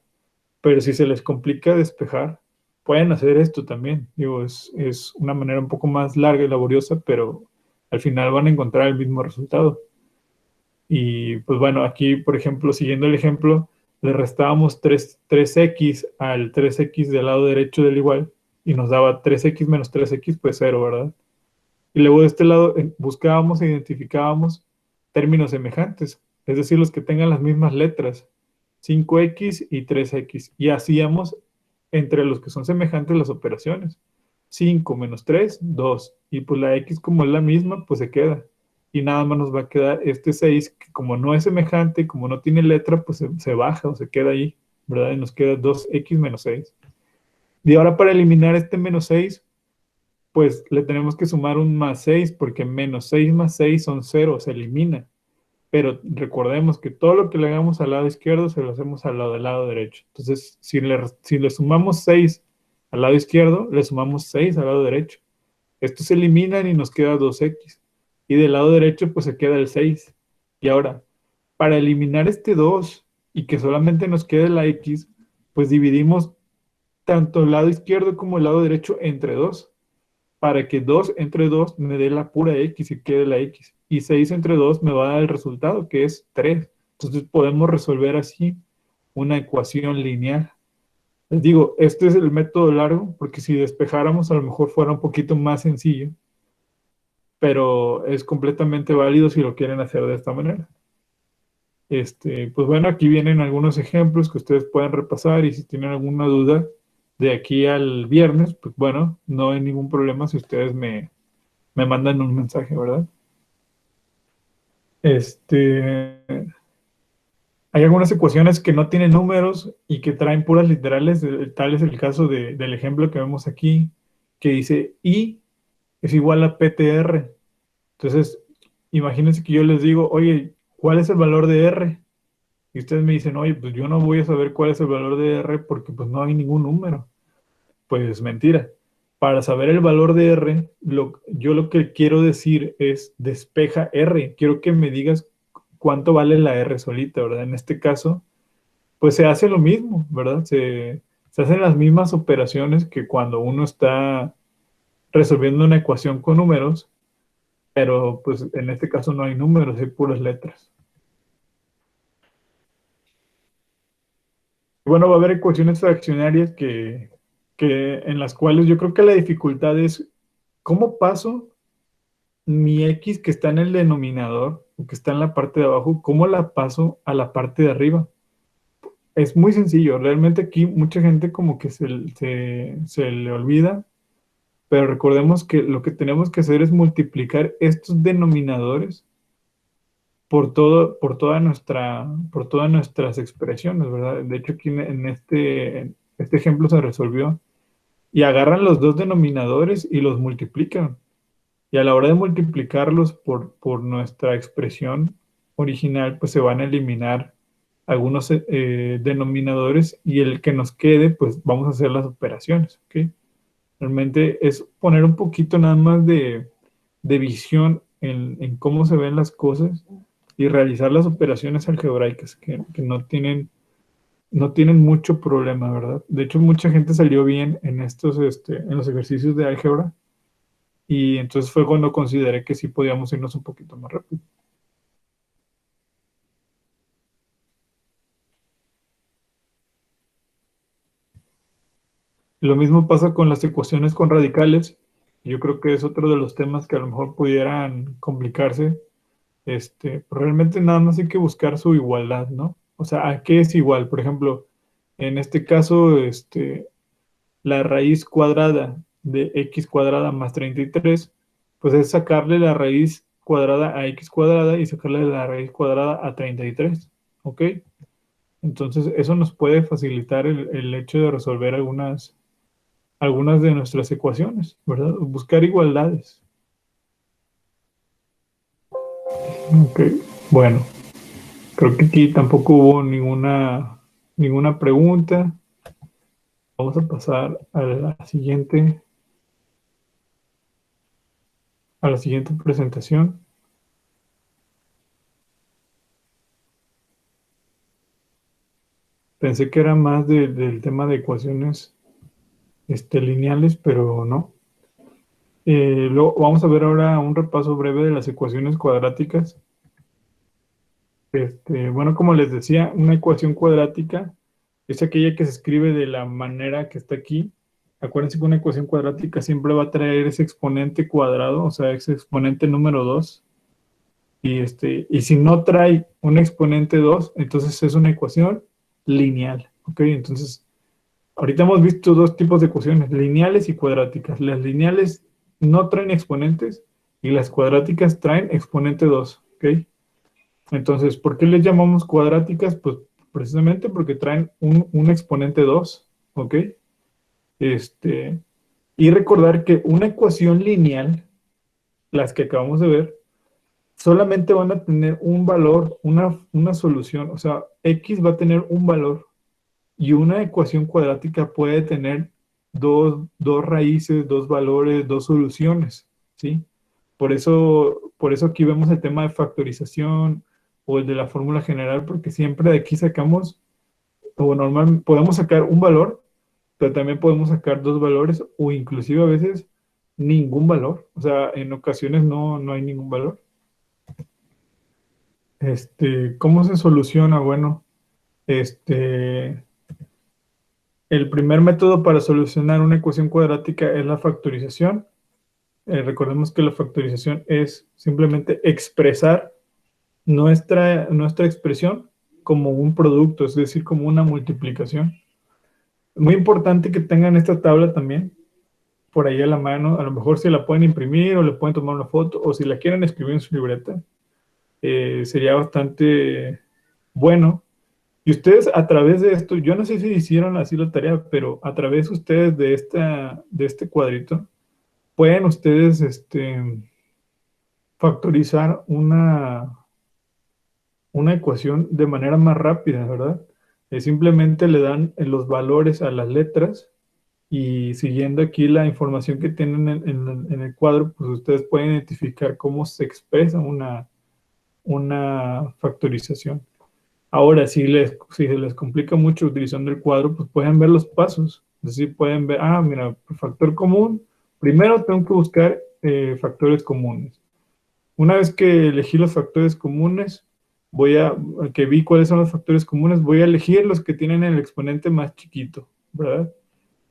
pero si se les complica despejar, pueden hacer esto también. Digo, es una manera un poco más larga y laboriosa, pero al final van a encontrar el mismo resultado. Y pues bueno, aquí, por ejemplo, siguiendo el ejemplo, le restábamos 3x al 3x del lado derecho del igual y nos daba 3x menos 3x, pues cero, ¿verdad? Y luego de este lado buscábamos e identificábamos términos semejantes, es decir, los que tengan las mismas letras, 5x y 3x. Y hacíamos entre los que son semejantes las operaciones. 5 menos 3, 2. Y pues la x como es la misma, pues se queda. Y nada más nos va a quedar este 6, que como no es semejante, como no tiene letra, pues se baja o se queda ahí, ¿verdad? Y nos queda 2x menos 6. Y ahora para eliminar este menos 6, pues le tenemos que sumar un más 6 porque menos 6 más 6 son cero, se elimina. Pero recordemos que todo lo que le hagamos al lado izquierdo se lo hacemos del lado derecho. Entonces, si le sumamos 6 al lado izquierdo, le sumamos 6 al lado derecho. Estos se eliminan y nos queda 2x. Y del lado derecho, pues se queda el 6. Y ahora, para eliminar este 2 y que solamente nos quede la x, pues dividimos tanto el lado izquierdo como el lado derecho entre 2 para que 2 entre 2 me dé la pura x y quede la x. Y 6 entre 2 me va a dar el resultado, que es 3. Entonces podemos resolver así una ecuación lineal. Les digo, este es el método largo, porque si despejáramos a lo mejor fuera un poquito más sencillo, pero es completamente válido si lo quieren hacer de esta manera. Pues bueno, aquí vienen algunos ejemplos que ustedes pueden repasar y si tienen alguna duda de aquí al viernes, pues bueno, no hay ningún problema si ustedes me mandan un mensaje, ¿verdad? Hay algunas ecuaciones que no tienen números y que traen puras literales, tal es el caso del ejemplo que vemos aquí, que dice I es igual a PTR. Entonces, imagínense que yo les digo, oye, ¿cuál es el valor de R? Y ustedes me dicen, oye, pues yo no voy a saber cuál es el valor de R porque pues no hay ningún número. Pues mentira. Para saber el valor de R, yo lo que quiero decir es despeja R. Quiero que me digas cuánto vale la R solita, ¿verdad? En este caso, pues se hace lo mismo, ¿verdad? Se hacen las mismas operaciones que cuando uno está resolviendo una ecuación con números, pero pues en este caso no hay números, hay puras letras. Bueno, va a haber ecuaciones fraccionarias en las cuales yo creo que la dificultad es cómo paso mi x que está en el denominador, o que está en la parte de abajo, cómo la paso a la parte de arriba. Es muy sencillo, realmente aquí mucha gente como que se le olvida, pero recordemos que lo que tenemos que hacer es multiplicar estos denominadores por todas nuestras expresiones, ¿verdad? De hecho, aquí en este ejemplo se resolvió y agarran los dos denominadores y los multiplican. Y a la hora de multiplicarlos por nuestra expresión original, pues se van a eliminar algunos denominadores y el que nos quede, pues vamos a hacer las operaciones, ¿ok? Realmente es poner un poquito nada más de visión en cómo se ven las cosas y realizar las operaciones algebraicas que no tienen mucho problema, ¿verdad? De hecho, mucha gente salió bien en en los ejercicios de álgebra y entonces fue cuando consideré que sí podíamos irnos un poquito más rápido. Lo mismo pasa con las ecuaciones con radicales. Yo creo que es otro de los temas que a lo mejor pudieran complicarse. Pero realmente nada más hay que buscar su igualdad, ¿no? O sea, ¿a qué es igual? Por ejemplo, en este caso, la raíz cuadrada de x cuadrada más 33, pues es sacarle la raíz cuadrada a x cuadrada y sacarle la raíz cuadrada a 33, ¿ok? Entonces, eso nos puede facilitar el hecho de resolver algunas de nuestras ecuaciones, ¿verdad? Buscar igualdades. Ok, bueno, creo que aquí tampoco hubo ninguna pregunta. Vamos a pasar a la siguiente presentación. Pensé que era más del tema de ecuaciones lineales, pero no. Vamos a ver ahora un repaso breve de las ecuaciones cuadráticas. Bueno, como les decía, una ecuación cuadrática es aquella que se escribe de la manera que está aquí. Acuérdense que una ecuación cuadrática siempre va a traer ese exponente cuadrado, o sea, ese exponente número 2. Y si no trae un exponente 2, entonces es una ecuación lineal. ¿Ok? Entonces, ahorita hemos visto dos tipos de ecuaciones, lineales y cuadráticas. Las lineales no traen exponentes y las cuadráticas traen exponente 2. ¿Ok? Entonces, ¿por qué les llamamos cuadráticas? Pues precisamente porque traen un exponente 2, ¿ok? Y recordar que una ecuación lineal, las que acabamos de ver, solamente van a tener un valor, una solución, o sea, x va a tener un valor y una ecuación cuadrática puede tener dos raíces, dos valores, dos soluciones, ¿sí? Por eso aquí vemos el tema de factorización o el de la fórmula general, porque siempre de aquí sacamos, o normal, podemos sacar un valor, pero también podemos sacar dos valores o inclusive a veces ningún valor. O sea, en ocasiones no hay ningún valor. ¿Cómo se soluciona? Bueno, el primer método para solucionar una ecuación cuadrática es la factorización. Recordemos que la factorización es simplemente expresar nuestra expresión como un producto, es decir, como una multiplicación. Muy importante que tengan esta tabla también por ahí a la mano. A lo mejor se la pueden imprimir o le pueden tomar una foto o si la quieren escribir en su libreta, sería bastante bueno. Y ustedes a través de esto, yo no sé si hicieron así la tarea, pero a través ustedes de este cuadrito, pueden ustedes factorizar una ecuación de manera más rápida, ¿verdad? Simplemente le dan los valores a las letras y siguiendo aquí la información que tienen en el cuadro, pues ustedes pueden identificar cómo se expresa una factorización. Ahora, si se les complica mucho utilizando el cuadro, pues pueden ver los pasos. Es decir, pueden ver, mira, factor común, primero tengo que buscar factores comunes. Una vez que elegí los factores comunes, que vi cuáles son los factores comunes, voy a elegir los que tienen el exponente más chiquito, ¿verdad?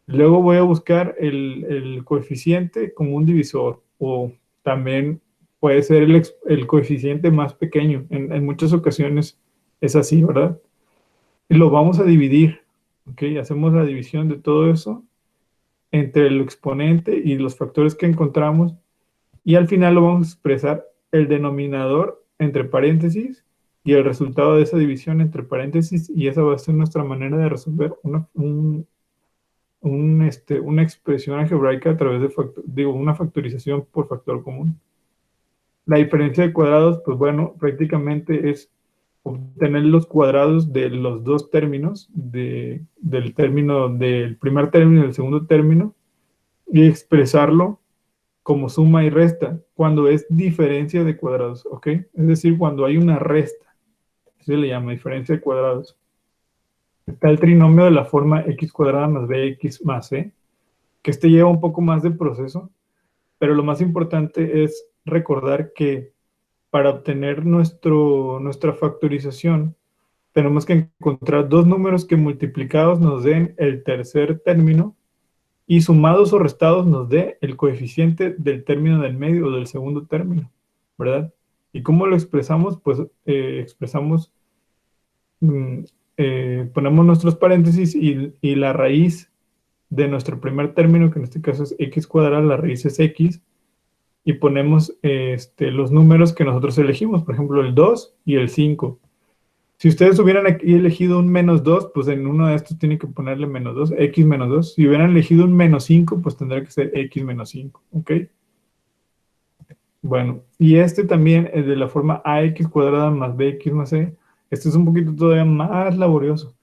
Luego voy a buscar el coeficiente como un divisor, o también puede ser el coeficiente más pequeño. En muchas ocasiones es así, ¿verdad? Y lo vamos a dividir, ¿ok? Hacemos la división de todo eso entre el exponente y los factores que encontramos, y al final lo vamos a expresar el denominador entre paréntesis y el resultado de esa división entre paréntesis, y esa va a ser nuestra manera de resolver una expresión algebraica a través de una factorización por factor común. La diferencia de cuadrados, pues bueno, prácticamente es obtener los cuadrados de los dos términos, del primer término y del segundo término, y expresarlo como suma y resta cuando es diferencia de cuadrados, ¿ok? Es decir, cuando hay una resta, se le llama diferencia de cuadrados. Está el trinomio de la forma x cuadrada más bx más c, que este lleva un poco más de proceso, pero lo más importante es recordar que para obtener nuestra factorización tenemos que encontrar dos números que multiplicados nos den el tercer término y sumados o restados nos dé el coeficiente del término del medio o del segundo término, ¿verdad? ¿Y cómo lo expresamos? Pues mm, ponemos nuestros paréntesis y la raíz de nuestro primer término, que en este caso es x cuadrada, la raíz es x, y ponemos los números que nosotros elegimos, por ejemplo, el 2 y el 5. Si ustedes hubieran aquí elegido un menos 2, pues en uno de estos tienen que ponerle menos 2, x menos 2. Si hubieran elegido un menos 5, pues tendrá que ser x menos 5, ¿ok? Bueno, y este también es de la forma ax cuadrada más bx más c. Este es un poquito todavía más laborioso.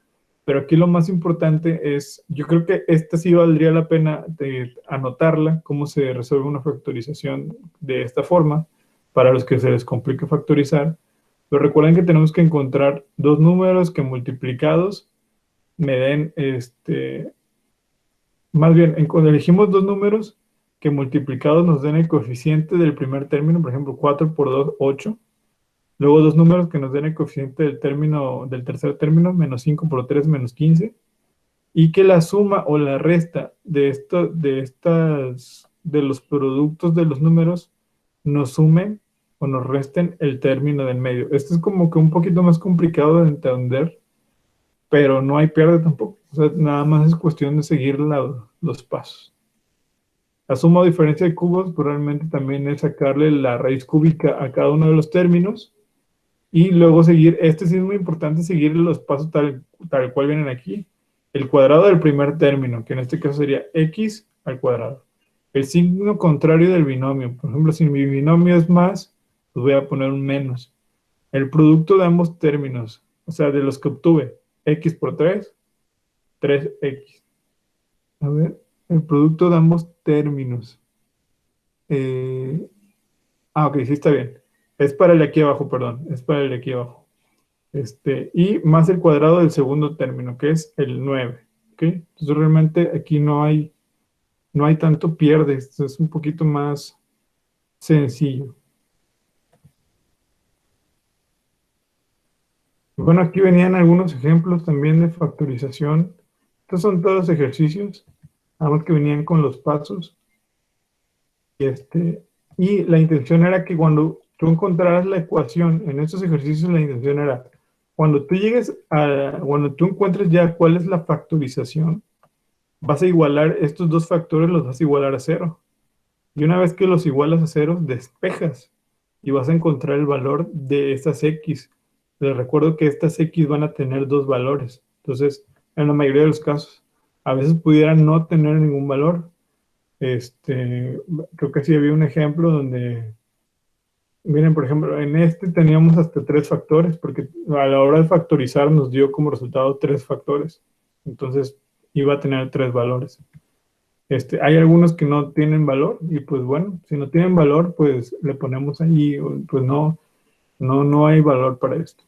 Pero aquí lo más importante es, yo creo que esta sí valdría la pena de anotarla, cómo se resuelve una factorización de esta forma, para los que se les complique factorizar. Pero recuerden que tenemos que encontrar dos números que multiplicados me den, más bien, cuando elegimos dos números que multiplicados nos den el coeficiente del primer término, por ejemplo, 4 por 2, 8. Luego dos números que nos den el coeficiente del tercer término, menos 5 por 3, menos 15. Y que la suma o la resta de los productos de los números nos sumen o nos resten el término del medio. Esto es como que un poquito más complicado de entender, pero no hay pierde tampoco. O sea, nada más es cuestión de seguir los pasos. La suma o diferencia de cubos, pues realmente también es sacarle la raíz cúbica a cada uno de los términos y luego seguir, sí es muy importante seguir los pasos tal cual vienen aquí. El cuadrado del primer término, que en este caso sería x al cuadrado. El signo contrario del binomio. Por ejemplo, si mi binomio es más, pues voy a poner un menos. El producto de ambos términos, o sea, de los que obtuve, x por 3, 3x. A ver, el producto de ambos términos. Ok, sí está bien. Es para el de aquí abajo, perdón. Es para el de aquí abajo. Y más el cuadrado del segundo término, que es el 9. ¿Ok? Entonces realmente aquí no hay tanto pierde. Esto es un poquito más sencillo. Bueno, aquí venían algunos ejemplos también de factorización. Estos son todos los ejercicios, nada más que venían con los pasos. Y la intención era que cuando tú encontraras la ecuación en estos ejercicios, la intención era, cuando tú encuentres ya cuál es la factorización, vas a igualar estos dos factores, los vas a igualar a cero. Y una vez que los igualas a cero, despejas y vas a encontrar el valor de estas x. Les recuerdo que estas x van a tener dos valores. Entonces, en la mayoría de los casos, a veces pudieran no tener ningún valor. Creo que sí había un ejemplo donde, miren, por ejemplo, en teníamos hasta 3 factores, porque a la hora de factorizar nos dio como resultado 3 factores. Entonces, iba a tener 3 valores. Hay algunos que no tienen valor y pues bueno, si no tienen valor, pues le ponemos ahí, pues no hay valor para esto.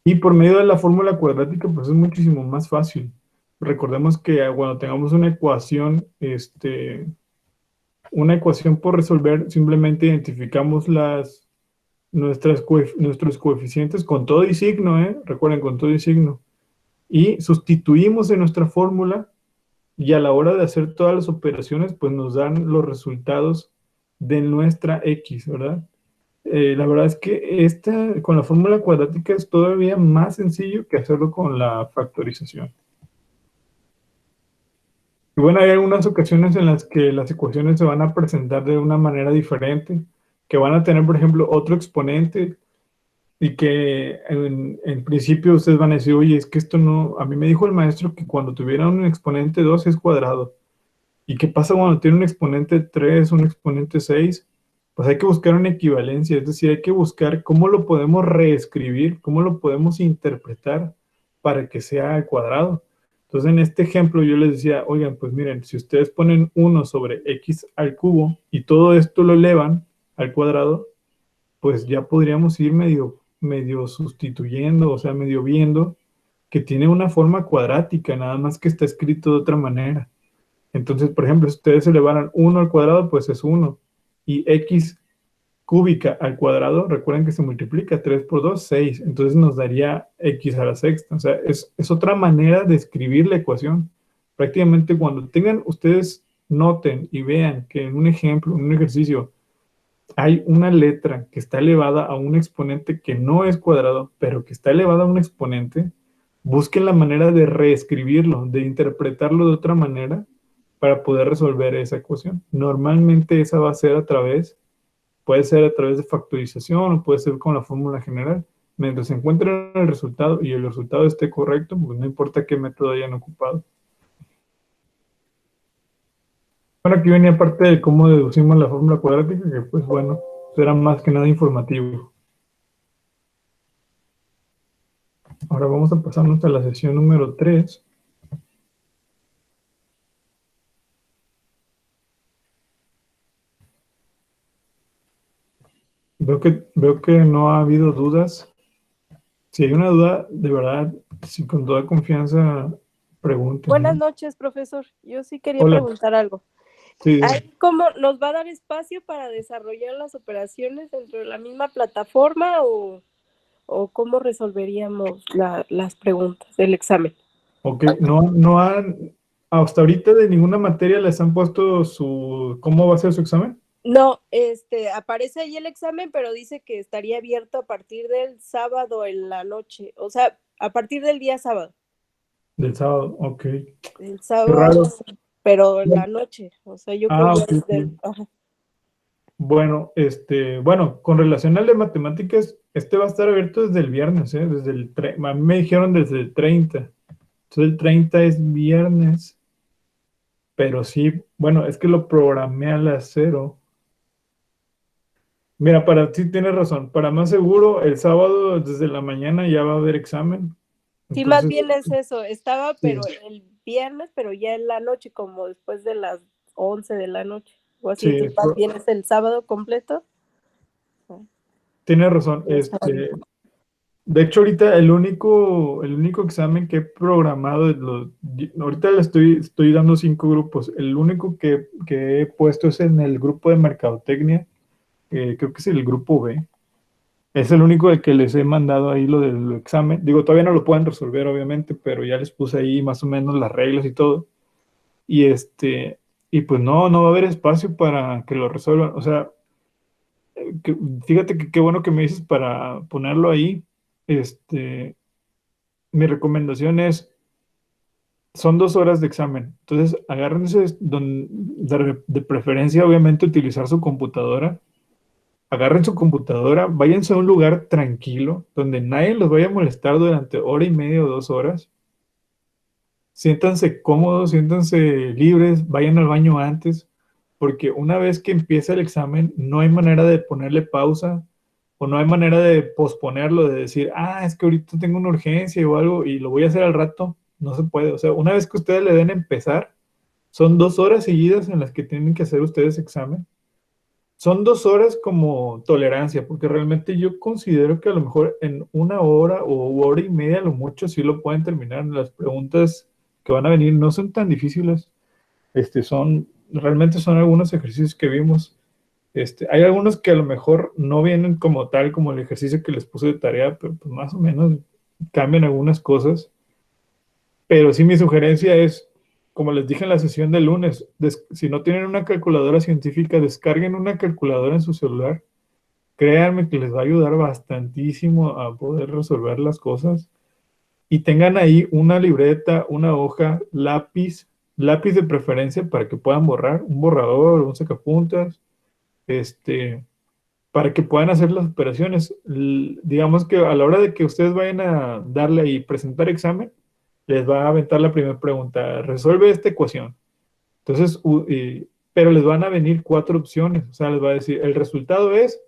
Y por medio de la fórmula cuadrática, pues es muchísimo más fácil. Recordemos que cuando tengamos una ecuación por resolver, simplemente identificamos nuestros coeficientes con todo y signo, recuerden, con todo y signo, y sustituimos en nuestra fórmula y a la hora de hacer todas las operaciones, pues nos dan los resultados de nuestra X, ¿verdad? La verdad es que con la fórmula cuadrática es todavía más sencillo que hacerlo con la factorización. Y bueno, hay algunas ocasiones en las que las ecuaciones se van a presentar de una manera diferente, que van a tener, por ejemplo, otro exponente y que en principio ustedes van a decir, oye, es que esto no, a mí me dijo el maestro que cuando tuviera un exponente 2 es cuadrado. ¿Y qué pasa cuando tiene un exponente 3, un exponente 6? Pues hay que buscar una equivalencia, es decir, hay que buscar cómo lo podemos reescribir, cómo lo podemos interpretar para que sea al cuadrado. Entonces, en este ejemplo yo les decía, oigan, pues miren, si ustedes ponen 1 sobre x al cubo y todo esto lo elevan al cuadrado, pues ya podríamos ir medio sustituyendo, o sea, medio viendo que tiene una forma cuadrática, nada más que está escrito de otra manera. Entonces, por ejemplo, si ustedes elevaran 1 al cuadrado, pues es 1. Y x cúbica al cuadrado, recuerden que se multiplica 3 por 2, 6. Entonces nos daría x a la sexta. O sea, es otra manera de escribir la ecuación. Prácticamente cuando tengan, ustedes noten y vean que en un ejemplo, en un ejercicio, hay una letra que está elevada a un exponente que no es cuadrado, pero que está elevada a un exponente, busquen la manera de reescribirlo, de interpretarlo de otra manera para poder resolver esa ecuación. Normalmente esa va a ser puede ser a través de factorización o puede ser con la fórmula general. Mientras se encuentre el resultado y el resultado esté correcto, pues no importa qué método hayan ocupado. Bueno, aquí venía parte de cómo deducimos la fórmula cuadrática, que pues bueno, era más que nada informativo. Ahora vamos a pasarnos a la sesión número 3. Veo que no ha habido dudas. Si hay una duda, de verdad, si con toda confianza, pregunten.
Buenas noches, profesor. Yo sí quería
Hola.
preguntar algo.
Sí.
¿Cómo nos va a dar espacio para desarrollar las operaciones dentro de la misma plataforma o cómo resolveríamos las preguntas del examen?
Ok, no han, hasta ahorita de ninguna materia les han puesto ¿cómo va a ser su examen?
No, aparece ahí el examen, pero dice que estaría abierto a partir del sábado en la noche, o sea, a partir del día sábado.
Del sábado, ok.
El
Qué
sábado,
raro.
pero en la noche, o sea, yo creo
Ok,
que
ok. Bueno, bueno, con relación al de matemáticas, va a estar abierto desde el viernes, a mí me dijeron desde el 30. Entonces el 30 es viernes, pero sí, bueno, es que lo programé a las 0. Mira, sí tienes razón, para más seguro, el sábado desde la mañana ya va a haber examen.
Sí, más
Entonces,
bien es eso, estaba,
sí.
pero el viernes, pero ya en la noche, como después de las 11 de la noche, o así,
Sí,
entonces más bien es el sábado completo.
tienes razón. De hecho, ahorita el único examen que he programado, ahorita estoy dando 5 grupos. El único que he puesto es en el grupo de mercadotecnia, creo que es el grupo B. Es el único del que les he mandado ahí lo del examen. Digo, todavía no lo pueden resolver, obviamente, pero ya les puse ahí más o menos las reglas y todo. Y y pues no va a haber espacio para que lo resuelvan. O sea, fíjate que qué bueno que me dices para ponerlo ahí. Mi recomendación son 2 horas de examen. Entonces, agárrense de preferencia, obviamente, utilizar su computadora. Agarren su computadora, váyanse a un lugar tranquilo, donde nadie los vaya a molestar durante hora y media o 2 horas. Siéntanse cómodos, siéntanse libres, vayan al baño antes, porque una vez que empieza el examen, no hay manera de ponerle pausa o no hay manera de posponerlo, de decir, es que ahorita tengo una urgencia o algo y lo voy a hacer al rato. No se puede. O sea, una vez que ustedes le den a empezar, son 2 horas seguidas en las que tienen que hacer ustedes examen. Son 2 horas como tolerancia, porque realmente yo considero que a lo mejor en 1 hora o hora y media, a lo mucho, sí lo pueden terminar. Las preguntas que van a venir no son tan difíciles. Realmente son algunos ejercicios que vimos. Hay algunos que a lo mejor no vienen como tal, como el ejercicio que les puse de tarea, pero pues más o menos cambian algunas cosas. Pero sí, mi sugerencia es, como les dije en la sesión del lunes, si no tienen una calculadora científica, descarguen una calculadora en su celular. Créanme que les va a ayudar bastantísimo a poder resolver las cosas. Y tengan ahí una libreta, una hoja, lápiz de preferencia para que puedan borrar, un borrador, un sacapuntas, para que puedan hacer las operaciones. Digamos que a la hora de que ustedes vayan a darle y presentar examen, les va a aventar la primera pregunta, resuelve esta ecuación. Entonces, pero les van a venir 4 opciones, o sea, les va a decir, el resultado es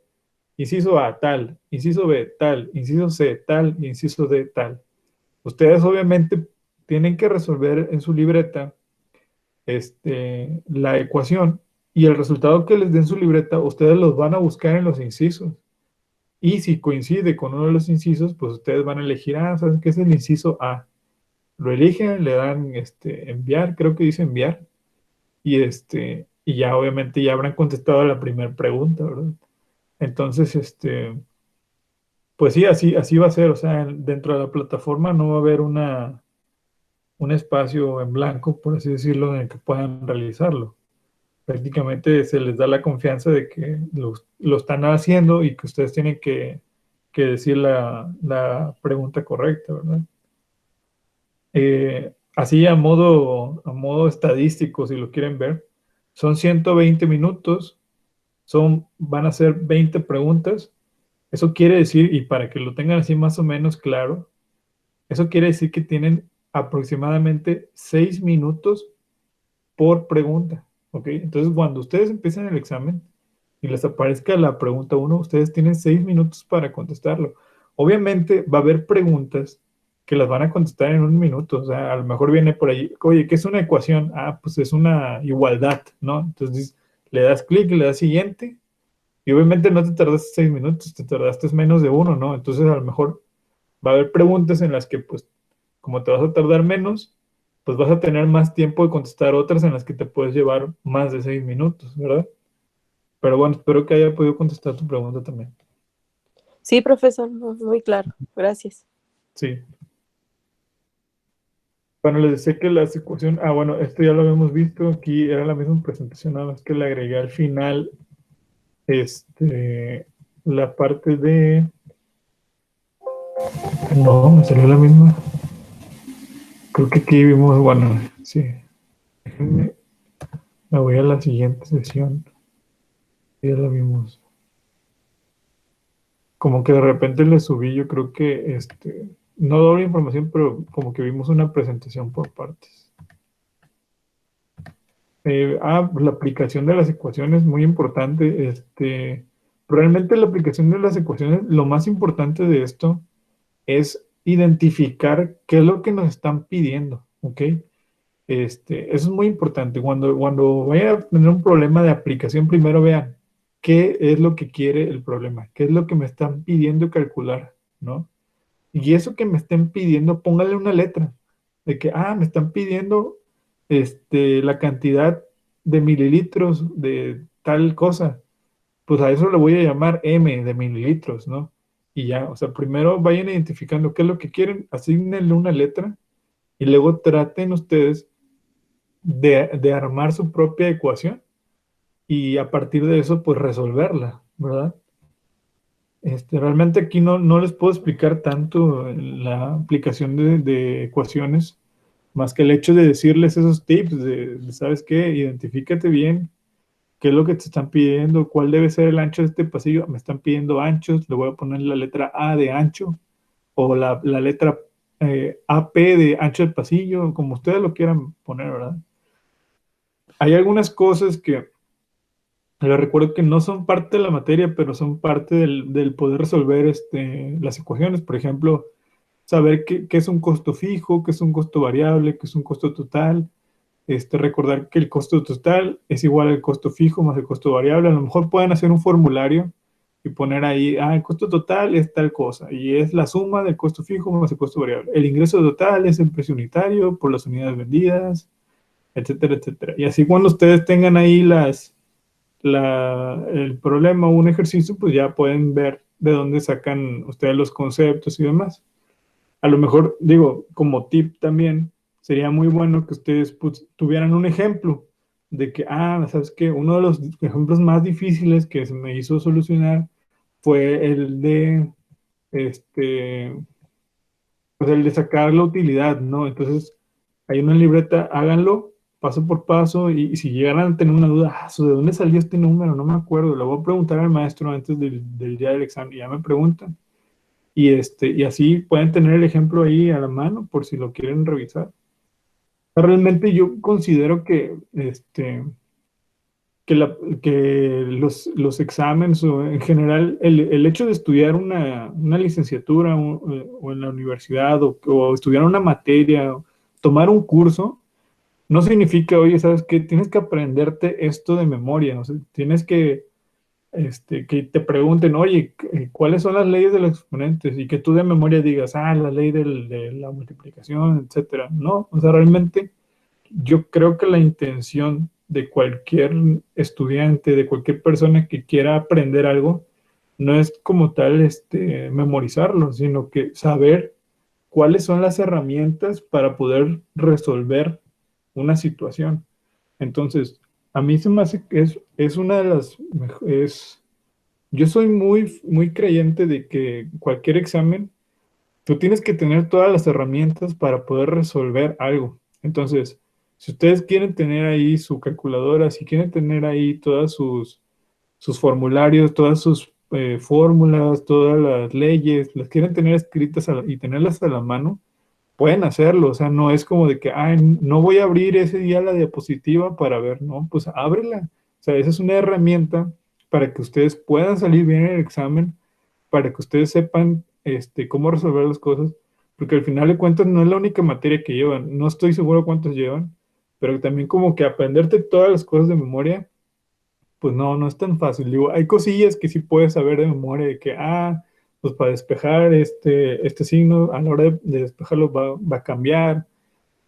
inciso A, tal, inciso B, tal, inciso C, tal, y inciso D, tal. Ustedes obviamente tienen que resolver en su libreta la ecuación y el resultado que les den su libreta, ustedes los van a buscar en los incisos. Y si coincide con uno de los incisos, pues ustedes van a elegir, ¿saben qué es el inciso A? Lo eligen, le dan enviar, creo que dice enviar, y ya obviamente ya habrán contestado la primera pregunta, ¿verdad? Entonces, pues sí, así va a ser, o sea, dentro de la plataforma no va a haber un espacio en blanco, por así decirlo, en el que puedan realizarlo. Prácticamente se les da la confianza de que lo están haciendo y que ustedes tienen que decir la pregunta correcta, ¿verdad? Así a modo estadístico, si lo quieren ver, son 120 minutos, van a ser 20 preguntas. Eso quiere decir, y para que lo tengan así más o menos claro, eso quiere decir que tienen aproximadamente 6 minutos por pregunta, ¿ok? Entonces, cuando ustedes empiecen el examen y les aparezca la pregunta 1, ustedes tienen 6 minutos para contestarlo. Obviamente va a haber preguntas que las van a contestar en 1 minuto, o sea, a lo mejor viene por ahí, oye, ¿qué es una ecuación? Pues es una igualdad, ¿no? Entonces, le das clic, le das siguiente, y obviamente no te tardaste 6 minutos, te tardaste menos de 1, ¿no? Entonces, a lo mejor va a haber preguntas en las que, pues, como te vas a tardar menos, pues vas a tener más tiempo de contestar otras en las que te puedes llevar más de 6 minutos, ¿verdad? Pero bueno, espero que haya podido contestar tu pregunta también.
Sí, profesor, muy claro. Gracias.
Sí. Bueno, les decía que las ecuaciones, bueno, esto ya lo habíamos visto, aquí era la misma presentación, nada más que le agregué al final, la parte de, no, me salió la misma. Creo que aquí vimos, bueno, sí. Déjenme, me voy a la siguiente sesión. Ya la vimos. Como que de repente le subí, yo creo que, no doble información, pero como que vimos una presentación por partes. La aplicación de las ecuaciones, muy importante. Realmente la aplicación de las ecuaciones, lo más importante de esto es identificar qué es lo que nos están pidiendo, ¿ok? Eso es muy importante. Cuando vayan a tener un problema de aplicación, primero vean qué es lo que quiere el problema, qué es lo que me están pidiendo calcular, ¿no? Y eso que me estén pidiendo, póngale una letra, de que, me están pidiendo la cantidad de mililitros de tal cosa, pues a eso le voy a llamar M de mililitros, ¿no? Y ya, o sea, primero vayan identificando qué es lo que quieren, asígnenle una letra y luego traten ustedes de armar su propia ecuación y a partir de eso, pues resolverla, ¿verdad? Realmente aquí no les puedo explicar tanto la aplicación de ecuaciones, más que el hecho de decirles esos tips ¿sabes qué? Identifícate bien, qué es lo que te están pidiendo, cuál debe ser el ancho de este pasillo. Me están pidiendo anchos, le voy a poner la letra A de ancho, o la letra AP de ancho del pasillo, como ustedes lo quieran poner, ¿verdad? Hay algunas cosas que les recuerdo que no son parte de la materia, pero son parte del poder resolver las ecuaciones. Por ejemplo, saber qué es un costo fijo, qué es un costo variable, qué es un costo total. Recordar que el costo total es igual al costo fijo más el costo variable. A lo mejor pueden hacer un formulario y poner ahí, el costo total es tal cosa, y es la suma del costo fijo más el costo variable. El ingreso total es el precio unitario por las unidades vendidas, etcétera, etcétera. Y así cuando ustedes tengan ahí el problema o un ejercicio, pues ya pueden ver de dónde sacan ustedes los conceptos y demás. A lo mejor, digo, como tip también, sería muy bueno que ustedes pues, tuvieran un ejemplo de que, ¿sabes qué? Uno de los ejemplos más difíciles que se me hizo solucionar fue el de, pues el de sacar la utilidad, ¿no? Entonces, hay una libreta, háganlo paso por paso y si llegaran a tener una duda, ¿de dónde salió este número? No me acuerdo, lo voy a preguntar al maestro antes del día del examen y ya me preguntan. Y así pueden tener el ejemplo ahí a la mano por si lo quieren revisar. Realmente yo considero que los exámenes o en general el hecho de estudiar una licenciatura o en la universidad o estudiar una materia o tomar un curso no significa, oye, ¿sabes qué? Tienes que aprenderte esto de memoria, o sea, tienes que te pregunten, oye, ¿cuáles son las leyes de los exponentes? Y que tú de memoria digas, la ley de la multiplicación, etcétera. No, o sea, realmente yo creo que la intención de cualquier estudiante, de cualquier persona que quiera aprender algo, no es como tal memorizarlo, sino que saber cuáles son las herramientas para poder resolver una situación. Entonces, a mí se me hace que es una de las, yo soy muy, muy creyente de que cualquier examen, tú tienes que tener todas las herramientas para poder resolver algo. Entonces, si ustedes quieren tener ahí su calculadora, si quieren tener ahí todas sus formularios, todas sus fórmulas, todas las leyes, las quieren tener escritas y tenerlas a la mano, pueden hacerlo. O sea, no es como de que, no voy a abrir ese día la diapositiva para ver, no, pues ábrela. O sea, esa es una herramienta para que ustedes puedan salir bien en el examen, para que ustedes sepan cómo resolver las cosas, porque al final de cuentas no es la única materia que llevan, no estoy seguro cuántas llevan, pero también como que aprenderte todas las cosas de memoria, pues no es tan fácil. Digo, hay cosillas que sí puedes saber de memoria, de que, pues para despejar este signo, a la hora de despejarlo va a cambiar,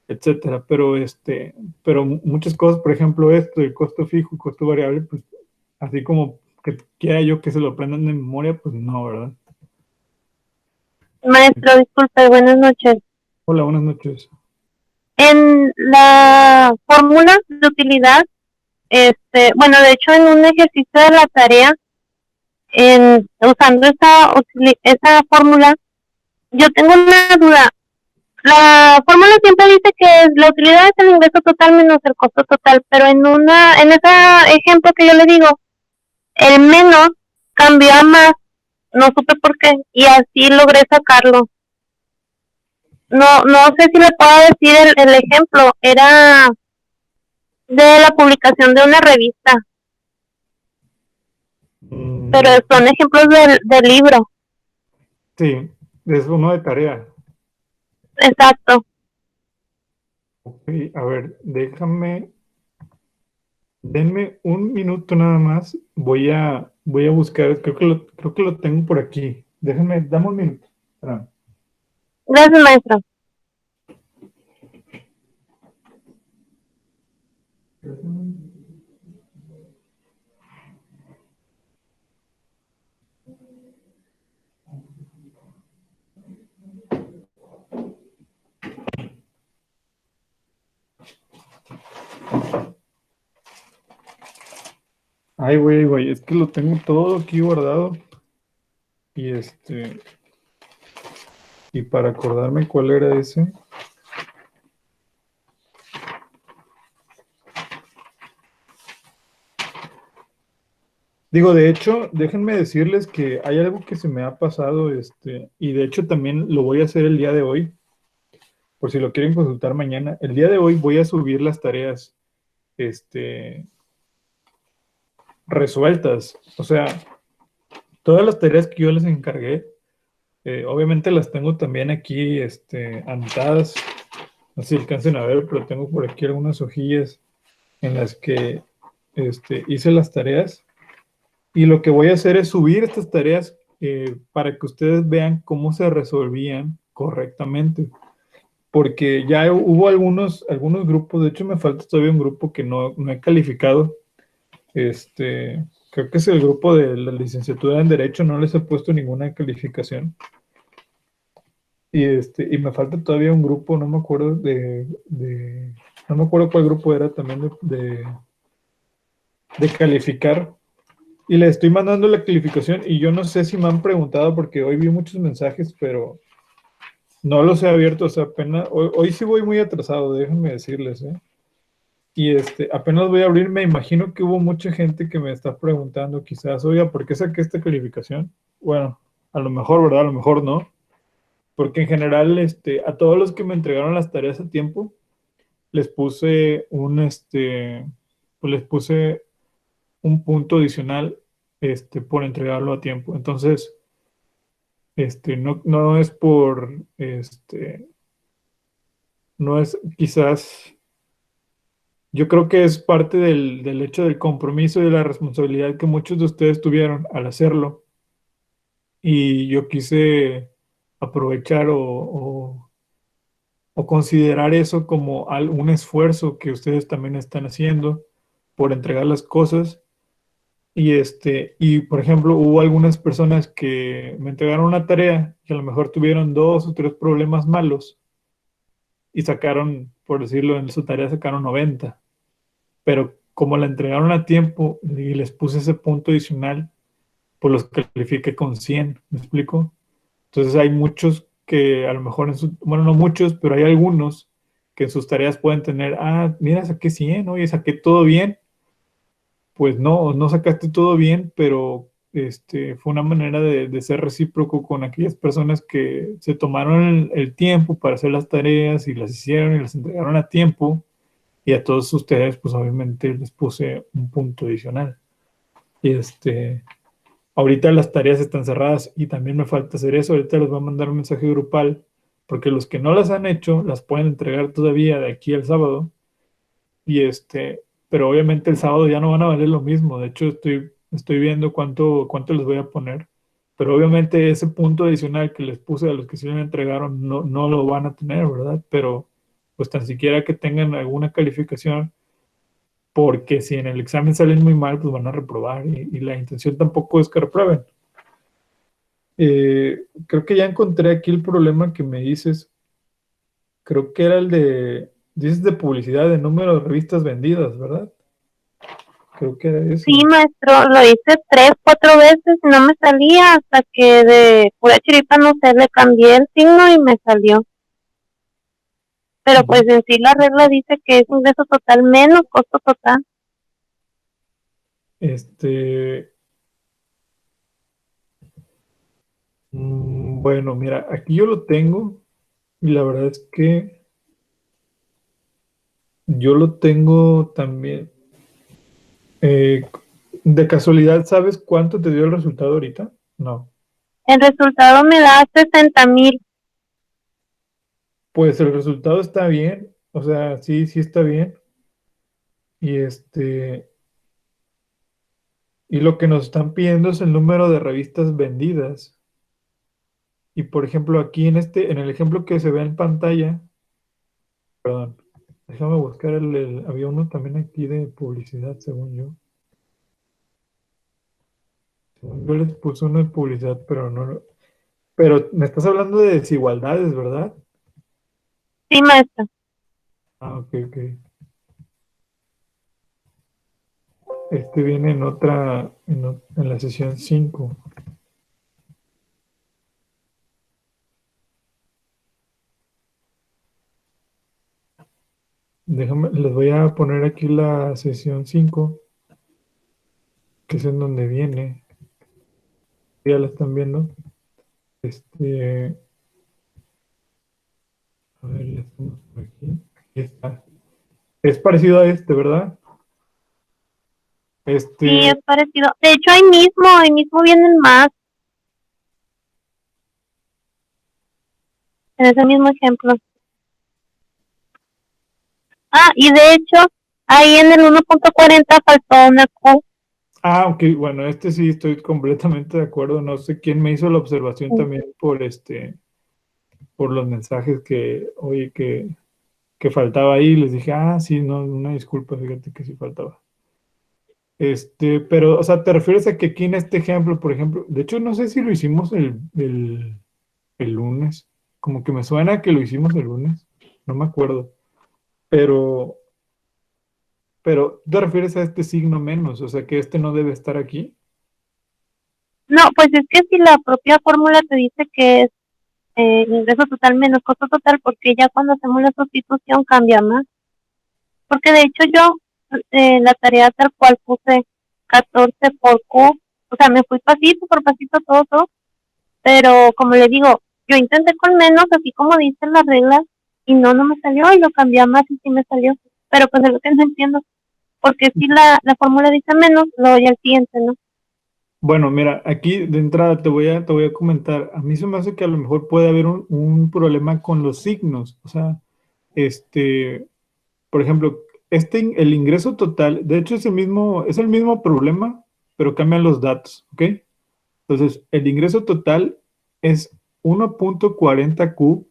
etcétera. Pero muchas cosas, por ejemplo, el costo fijo, costo variable, pues así como que quiera yo que se lo aprendan de memoria, pues no, ¿verdad?
Maestro, disculpe, buenas noches.
Hola, buenas noches.
En la fórmula de utilidad, bueno, de hecho en un ejercicio de la tarea, usando esa fórmula, yo tengo una duda. La fórmula siempre dice que la utilidad es el ingreso total menos el costo total, pero en ese ejemplo que yo le digo, el menos cambió a más, no supe por qué, y así logré sacarlo. No sé si le puedo decir el ejemplo, era de la publicación de una revista, pero son ejemplos del libro.
Sí, es uno de tarea.
Exacto.
Ok, a ver, denme un minuto nada más, voy a buscar, creo que lo tengo por aquí. Dame un minuto. Espérame.
Gracias, maestro.
Ay, güey, es que lo tengo todo aquí guardado. Y y para acordarme cuál era ese. Digo, de hecho, déjenme decirles que hay algo que se me ha pasado, y de hecho también lo voy a hacer el día de hoy, por si lo quieren consultar mañana. El día de hoy voy a subir las tareas, resueltas. O sea, todas las tareas que yo les encargué, obviamente las tengo también aquí, anotadas. No sé si alcancen a ver, pero tengo por aquí algunas hojillas en las que, hice las tareas. Y lo que voy a hacer es subir estas tareas para que ustedes vean cómo se resolvían correctamente. Porque ya hubo algunos grupos, de hecho me falta todavía un grupo que no he calificado, Creo que es el grupo de la licenciatura en Derecho, no les he puesto ninguna calificación. Y me falta todavía un grupo, no me acuerdo no me acuerdo cuál grupo era también de calificar. Y le estoy mandando la calificación y yo no sé si me han preguntado porque hoy vi muchos mensajes, pero no los he abierto, o sea, apenas, hoy sí voy muy atrasado, déjenme decirles, ¿eh? Y apenas voy a abrir, me imagino que hubo mucha gente que me está preguntando quizás, oiga, ¿por qué saqué esta calificación? Bueno, a lo mejor, ¿verdad? A lo mejor no, porque en general, a todos los que me entregaron las tareas a tiempo, les puse pues les puse un punto adicional, por entregarlo a tiempo. Entonces, no es no es quizás, yo creo que es parte del hecho del compromiso y de la responsabilidad que muchos de ustedes tuvieron al hacerlo. Y yo quise aprovechar o considerar eso como un esfuerzo que ustedes también están haciendo por entregar las cosas. Y por ejemplo, hubo algunas personas que me entregaron una tarea que a lo mejor tuvieron 2 o 3 problemas malos y sacaron, por decirlo, en su tarea sacaron 90, pero como la entregaron a tiempo y les puse ese punto adicional, pues los califiqué con 100, ¿me explico? Entonces hay muchos que a lo mejor bueno, no muchos, pero hay algunos que en sus tareas pueden tener, mira, saqué 100, oye, saqué todo bien. Pues no, no sacaste todo bien, pero fue una manera de ser recíproco con aquellas personas que se tomaron el tiempo para hacer las tareas y las hicieron y las entregaron a tiempo. Y a todos ustedes, pues obviamente les puse un punto adicional. Y ahorita las tareas están cerradas y también me falta hacer eso. Ahorita les voy a mandar un mensaje grupal, porque los que no las han hecho las pueden entregar todavía de aquí al sábado. Y pero obviamente el sábado ya no van a valer lo mismo. De hecho, estoy viendo cuánto les voy a poner. Pero obviamente ese punto adicional que les puse a los que sí me entregaron no lo van a tener, ¿verdad? Pero pues tan siquiera que tengan alguna calificación, porque si en el examen salen muy mal, pues van a reprobar. Y la intención tampoco es que reprueben. Creo que ya encontré aquí el problema que me dices. Creo que era dices de publicidad, de número de revistas vendidas, ¿verdad? Creo que era ese.
Sí, maestro, lo hice 3, 4 veces y no me salía hasta que de pura chiripa, no sé, le cambié el signo y me salió. Pero pues en sí la regla dice que es ingreso total menos costo total.
Bueno, mira, aquí yo lo tengo y la verdad es que yo lo tengo también. De casualidad, ¿sabes cuánto te dio el resultado ahorita? No.
El resultado me da 60,000.
Pues el resultado está bien, o sea, sí, sí está bien. Y y lo que nos están pidiendo es el número de revistas vendidas. Y por ejemplo, aquí en el ejemplo que se ve en pantalla, perdón, déjame buscar había uno también aquí de publicidad, según yo. Según yo les puse uno de publicidad, pero no. Pero me estás hablando de desigualdades, ¿verdad?
Sí, maestro.
Ok, ok. Viene en otra, en la sesión 5. Déjame, les voy a poner aquí la sesión 5, que es en donde viene. Ya la están viendo. A ver, ya estamos por aquí. Aquí está. Es parecido a ¿verdad?
Sí, es parecido. De hecho, ahí mismo vienen más. En ese mismo ejemplo. Y de hecho, ahí en el 1.40 faltó una Q.
Ok, bueno, sí estoy completamente de acuerdo. No sé quién me hizo la observación también por los mensajes oye, que faltaba ahí. Les dije, sí, no, una disculpa, fíjate que sí faltaba. Pero, o sea, ¿te refieres a que aquí en este ejemplo, por ejemplo, de hecho, no sé si lo hicimos el lunes, como que me suena que lo hicimos el lunes, no me acuerdo, pero, pero, ¿te refieres a este signo menos? O sea, que este no debe estar aquí.
No, pues es que si la propia fórmula te dice que es ingreso total menos costo total, porque ya cuando hacemos la sustitución cambia más. Porque de hecho yo la tarea tal cual puse 14 por Q, o sea, me fui pasito por pasito todo, pero como le digo, yo intenté con menos, así como dicen las reglas, y no me salió, y lo cambié a más y sí me salió. Pero pues es lo que no entiendo, porque si la fórmula dice menos, lo voy al siguiente, ¿no?
Bueno, mira, aquí de entrada te voy a comentar, a mí se me hace que a lo mejor puede haber un problema con los signos, o sea, este, por ejemplo, el ingreso total, de hecho es el mismo problema, pero cambian los datos, ¿ok? Entonces, el ingreso total es 1.40Q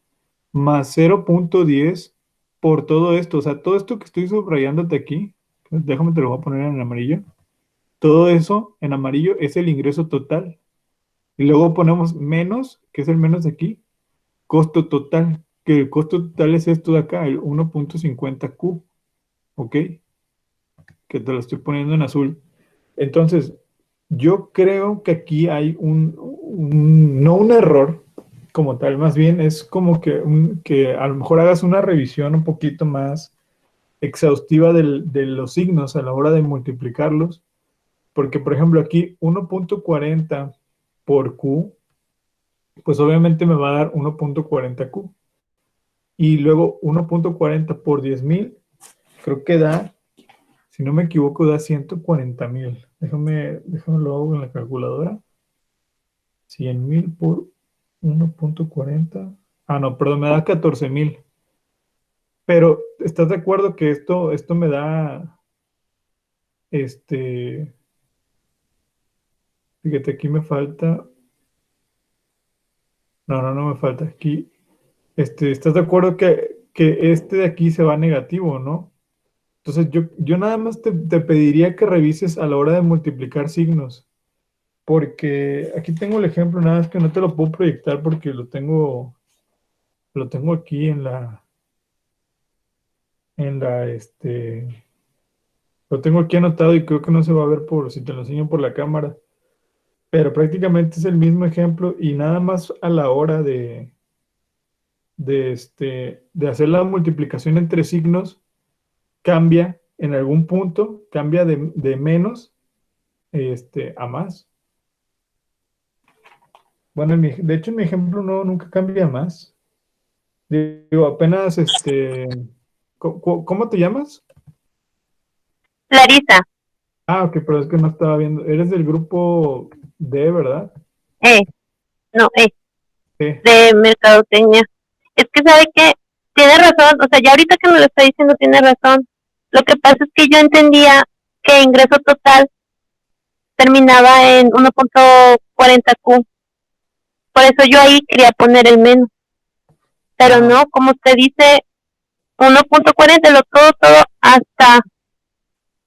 más 0.10 por todo esto. O sea, todo esto que estoy subrayándote aquí, déjame te lo voy a poner en amarillo. Todo eso en amarillo es el ingreso total. Y luego ponemos menos, que es el menos de aquí, costo total, que el costo total es esto de acá, el 1.50Q, ¿ok? Que te lo estoy poniendo en azul. Entonces, yo creo que aquí hay no un error como tal, más bien es como que a lo mejor hagas una revisión un poquito más exhaustiva de los signos a la hora de multiplicarlos, porque por ejemplo aquí 1.40 por Q, pues obviamente me va a dar 1.40Q. Y luego 1.40 por 10,000, creo que da, si no me equivoco, da 140,000. Déjame lo hago en la calculadora. 100,000 por 1.40. Ah, no, perdón, me da 14,000. Pero, ¿estás de acuerdo que esto me da, este, fíjate, aquí me falta, no me falta aquí, ¿estás de acuerdo que este de aquí se va negativo, ¿no? Entonces, yo nada más te pediría que revises a la hora de multiplicar signos, porque aquí tengo el ejemplo, nada más que no te lo puedo proyectar porque lo tengo aquí en la, lo tengo aquí anotado y creo que no se va a ver por si te lo enseño por la cámara, pero prácticamente es el mismo ejemplo y nada más a la hora de hacer la multiplicación entre signos, cambia en algún punto, cambia de menos a más. Bueno, de hecho en mi ejemplo nunca cambia a más. Digo, apenas, ¿cómo te llamas?
Clarisa,
Ah, ok, pero es que no estaba viendo. Eres del grupo D, ¿verdad?
eh, no,
Sí.
de mercadotecnia. Es que sabe que tiene razón, o sea, ya ahorita que me lo está diciendo tiene razón. Lo que pasa es que yo entendía que ingreso total terminaba en 1.40Q. Por eso yo ahí quería poner el menos. Pero no, como usted dice, 1.40, lo todo hasta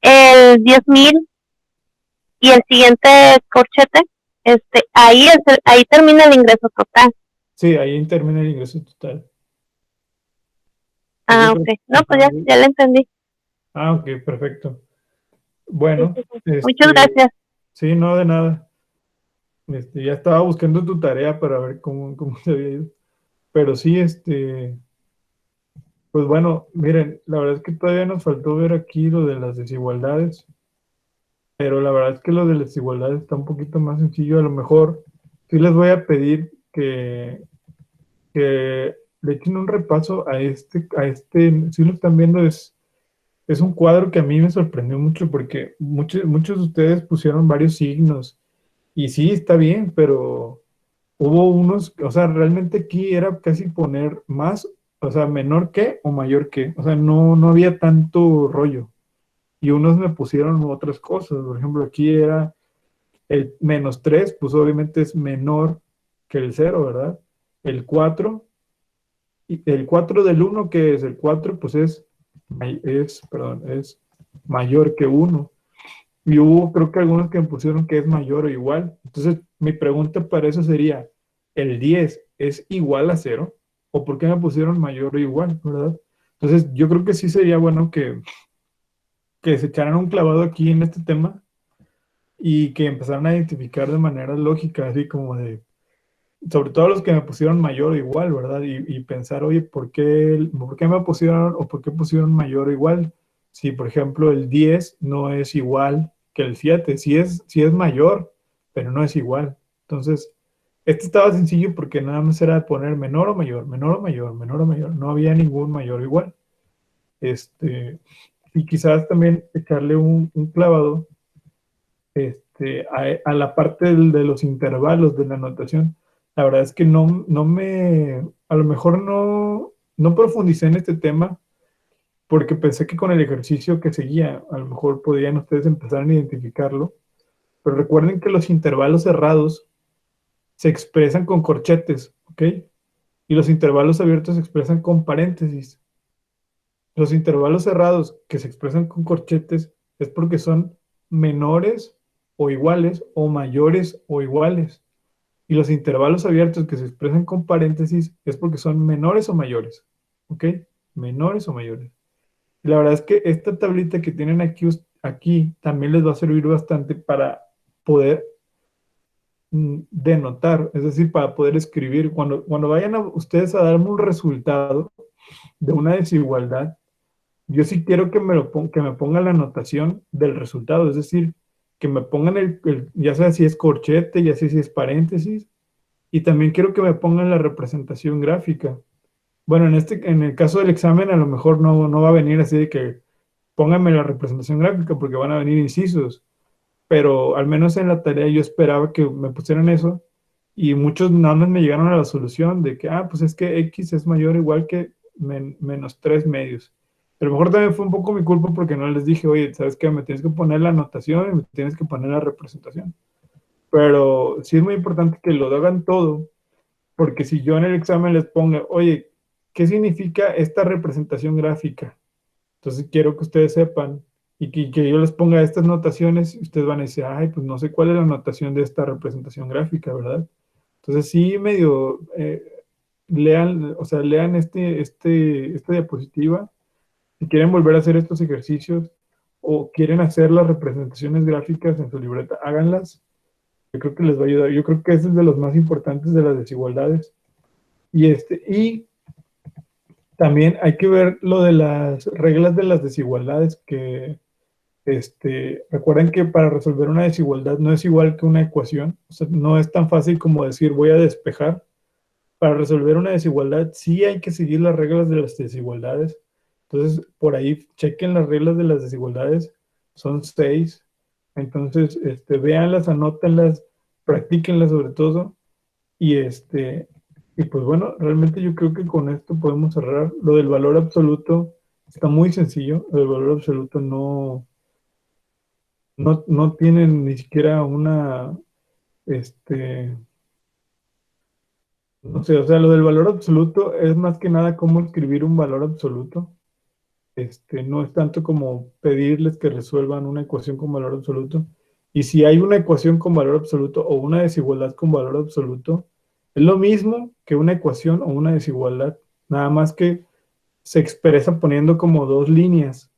el 10,000 y el siguiente corchete, ahí termina el ingreso total.
Sí, ahí termina el ingreso total. Pues yo
Ah,
creo
ok. No, pues
ajá,
ya lo entendí.
ok, perfecto.
Sí,
Bueno,
sí, sí. Muchas gracias.
sí, no de nada. Ya estaba buscando tu tarea para ver cómo se había ido. Pero sí, pues bueno, miren, la verdad es que todavía nos faltó ver aquí lo de las desigualdades, pero la verdad es que lo de las desigualdades está un poquito más sencillo. A lo mejor sí les voy a pedir que le echen un repaso si lo están viendo, es un cuadro que a mí me sorprendió mucho porque muchos de ustedes pusieron varios signos y sí, está bien, pero hubo unos, o sea, realmente aquí era casi poner más, o sea, menor que o mayor que, o sea, no había tanto rollo. Y unos me pusieron otras cosas, por ejemplo, aquí era el -3, pues obviamente es menor que el 0, ¿verdad? El 4 y el 4 del 1, que es el 4, pues perdón, es mayor que 1. Y hubo, creo que algunos que me pusieron que es mayor o igual. Entonces, mi pregunta para eso sería, ¿el 10 es igual a cero? ¿O por qué me pusieron mayor o igual, verdad? Entonces, yo creo que sí sería bueno que se echaran un clavado aquí en este tema y que empezaran a identificar de manera lógica, así como de, sobre todo los que me pusieron mayor o igual, ¿verdad? Y pensar, oye, ¿por qué me pusieron o por qué pusieron mayor o igual? Si, por ejemplo, el 10 no es igual que el 7, si es mayor, pero no es igual. Entonces, este estaba sencillo porque nada más era poner menor o mayor, menor o mayor, menor o mayor. No había ningún mayor o igual. Y quizás también echarle un clavado a la parte de los intervalos de la notación. La verdad es que a lo mejor no profundicé en este tema porque pensé que con el ejercicio que seguía, a lo mejor podrían ustedes empezar a identificarlo, pero recuerden que los intervalos cerrados se expresan con corchetes, ¿ok? Y los intervalos abiertos se expresan con paréntesis. Los intervalos cerrados que se expresan con corchetes es porque son menores o iguales o mayores o iguales. Y los intervalos abiertos que se expresan con paréntesis es porque son menores o mayores. ¿Ok? Menores o mayores. Y la verdad es que esta tablita que tienen aquí también les va a servir bastante para poder denotar, es decir, para poder escribir. Cuando vayan ustedes a darme un resultado de una desigualdad, yo sí quiero que me pongan la anotación del resultado, es decir, que me pongan ya sea si es corchete, ya sea si es paréntesis, y también quiero que me pongan la representación gráfica. Bueno, en el caso del examen a lo mejor no va a venir así de que pónganme la representación gráfica porque van a venir incisos, pero al menos en la tarea yo esperaba que me pusieran eso y muchos nada más me llegaron a la solución de que, pues es que X es mayor o igual que menos 3 medios. A lo mejor también fue un poco mi culpa porque no les dije, oye, ¿sabes qué? Me tienes que poner la anotación y me tienes que poner la representación. Pero sí es muy importante que lo hagan todo, porque si yo en el examen les pongo, oye, ¿qué significa esta representación gráfica? Entonces quiero que ustedes sepan que yo les ponga estas notaciones y ustedes van a decir, ay, pues no sé cuál es la notación de esta representación gráfica, ¿verdad? Entonces sí medio lean, o sea, lean esta diapositiva. Si quieren volver a hacer estos ejercicios o quieren hacer las representaciones gráficas en su libreta, háganlas. Yo creo que les va a ayudar. Yo creo que ese es de los más importantes de las desigualdades. Y también hay que ver lo de las reglas de las desigualdades, que recuerden que para resolver una desigualdad no es igual que una ecuación, o sea, no es tan fácil como decir voy a despejar. Para resolver una desigualdad sí hay que seguir las reglas de las desigualdades. Entonces, por ahí chequen las reglas de las desigualdades, son 6. Entonces, véanlas, anótenlas, practíquenlas sobre todo. Y pues bueno, realmente yo creo que con esto podemos cerrar. Lo del valor absoluto está muy sencillo. Lo del valor absoluto no tiene ni siquiera este, no sé, o sea, lo del valor absoluto es más que nada cómo escribir un valor absoluto. No es tanto como pedirles que resuelvan una ecuación con valor absoluto. Y si hay una ecuación con valor absoluto o una desigualdad con valor absoluto, es lo mismo que una ecuación o una desigualdad, nada más que se expresa poniendo como dos líneas,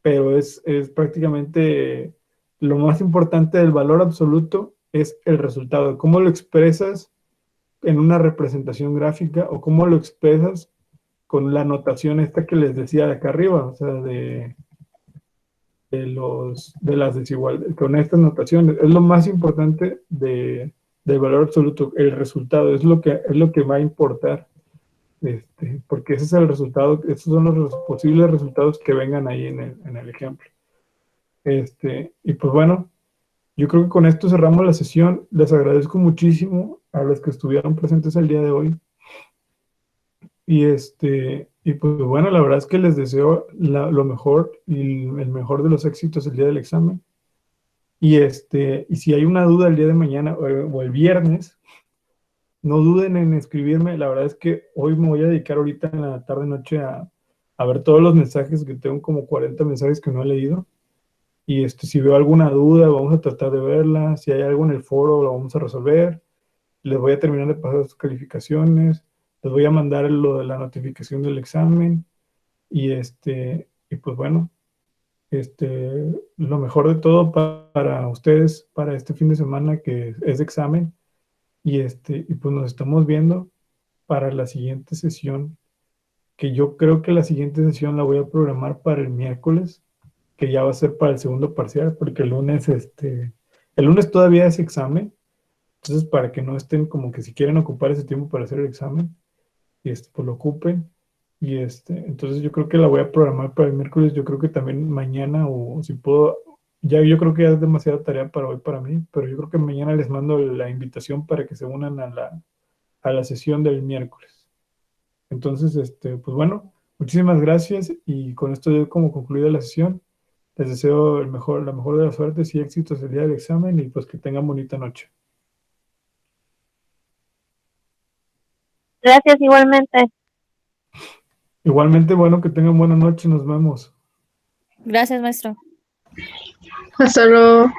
pero es prácticamente lo más importante del valor absoluto es el resultado, cómo lo expresas en una representación gráfica o cómo lo expresas con la notación esta que les decía de acá arriba, o sea, de las desigualdades, con estas notaciones. Es lo más importante del valor absoluto, el resultado, es lo que va a importar, porque ese es el resultado, esos son los posibles resultados que vengan ahí en el ejemplo. Y pues bueno, yo creo que con esto cerramos la sesión. Les agradezco muchísimo a los que estuvieron presentes el día de hoy. Y pues bueno, la verdad es que les deseo lo mejor y el mejor de los éxitos el día del examen. Y si hay una duda el día de mañana o el viernes, no duden en escribirme. La verdad es que hoy me voy a dedicar ahorita en la tarde noche a ver todos los mensajes, que tengo como 40 mensajes que no he leído. Y si veo alguna duda, vamos a tratar de verla. Si hay algo en el foro, lo vamos a resolver. Les voy a terminar de pasar sus calificaciones. Les voy a mandar lo de la notificación del examen. Y y pues bueno, lo mejor de todo para ustedes, para este fin de semana que es de examen. Y pues nos estamos viendo para la siguiente sesión, que yo creo que la siguiente sesión la voy a programar para el miércoles, que ya va a ser para el segundo parcial, porque el lunes todavía es examen, entonces para que no estén como que si quieren ocupar ese tiempo para hacer el examen, pues lo ocupen. Entonces yo creo que la voy a programar para el miércoles, yo creo que también mañana, o si puedo, ya yo creo que ya es demasiada tarea para hoy para mí, pero yo creo que mañana les mando la invitación para que se unan a la sesión del miércoles. Entonces, pues bueno, muchísimas gracias y con esto doy como concluida la sesión. Les deseo la mejor de las suertes y éxitos el día del examen y pues que tengan bonita noche.
Gracias igualmente.
Igualmente, bueno, que tengan buena noche, nos vemos.
Gracias, maestro.
Hasta luego.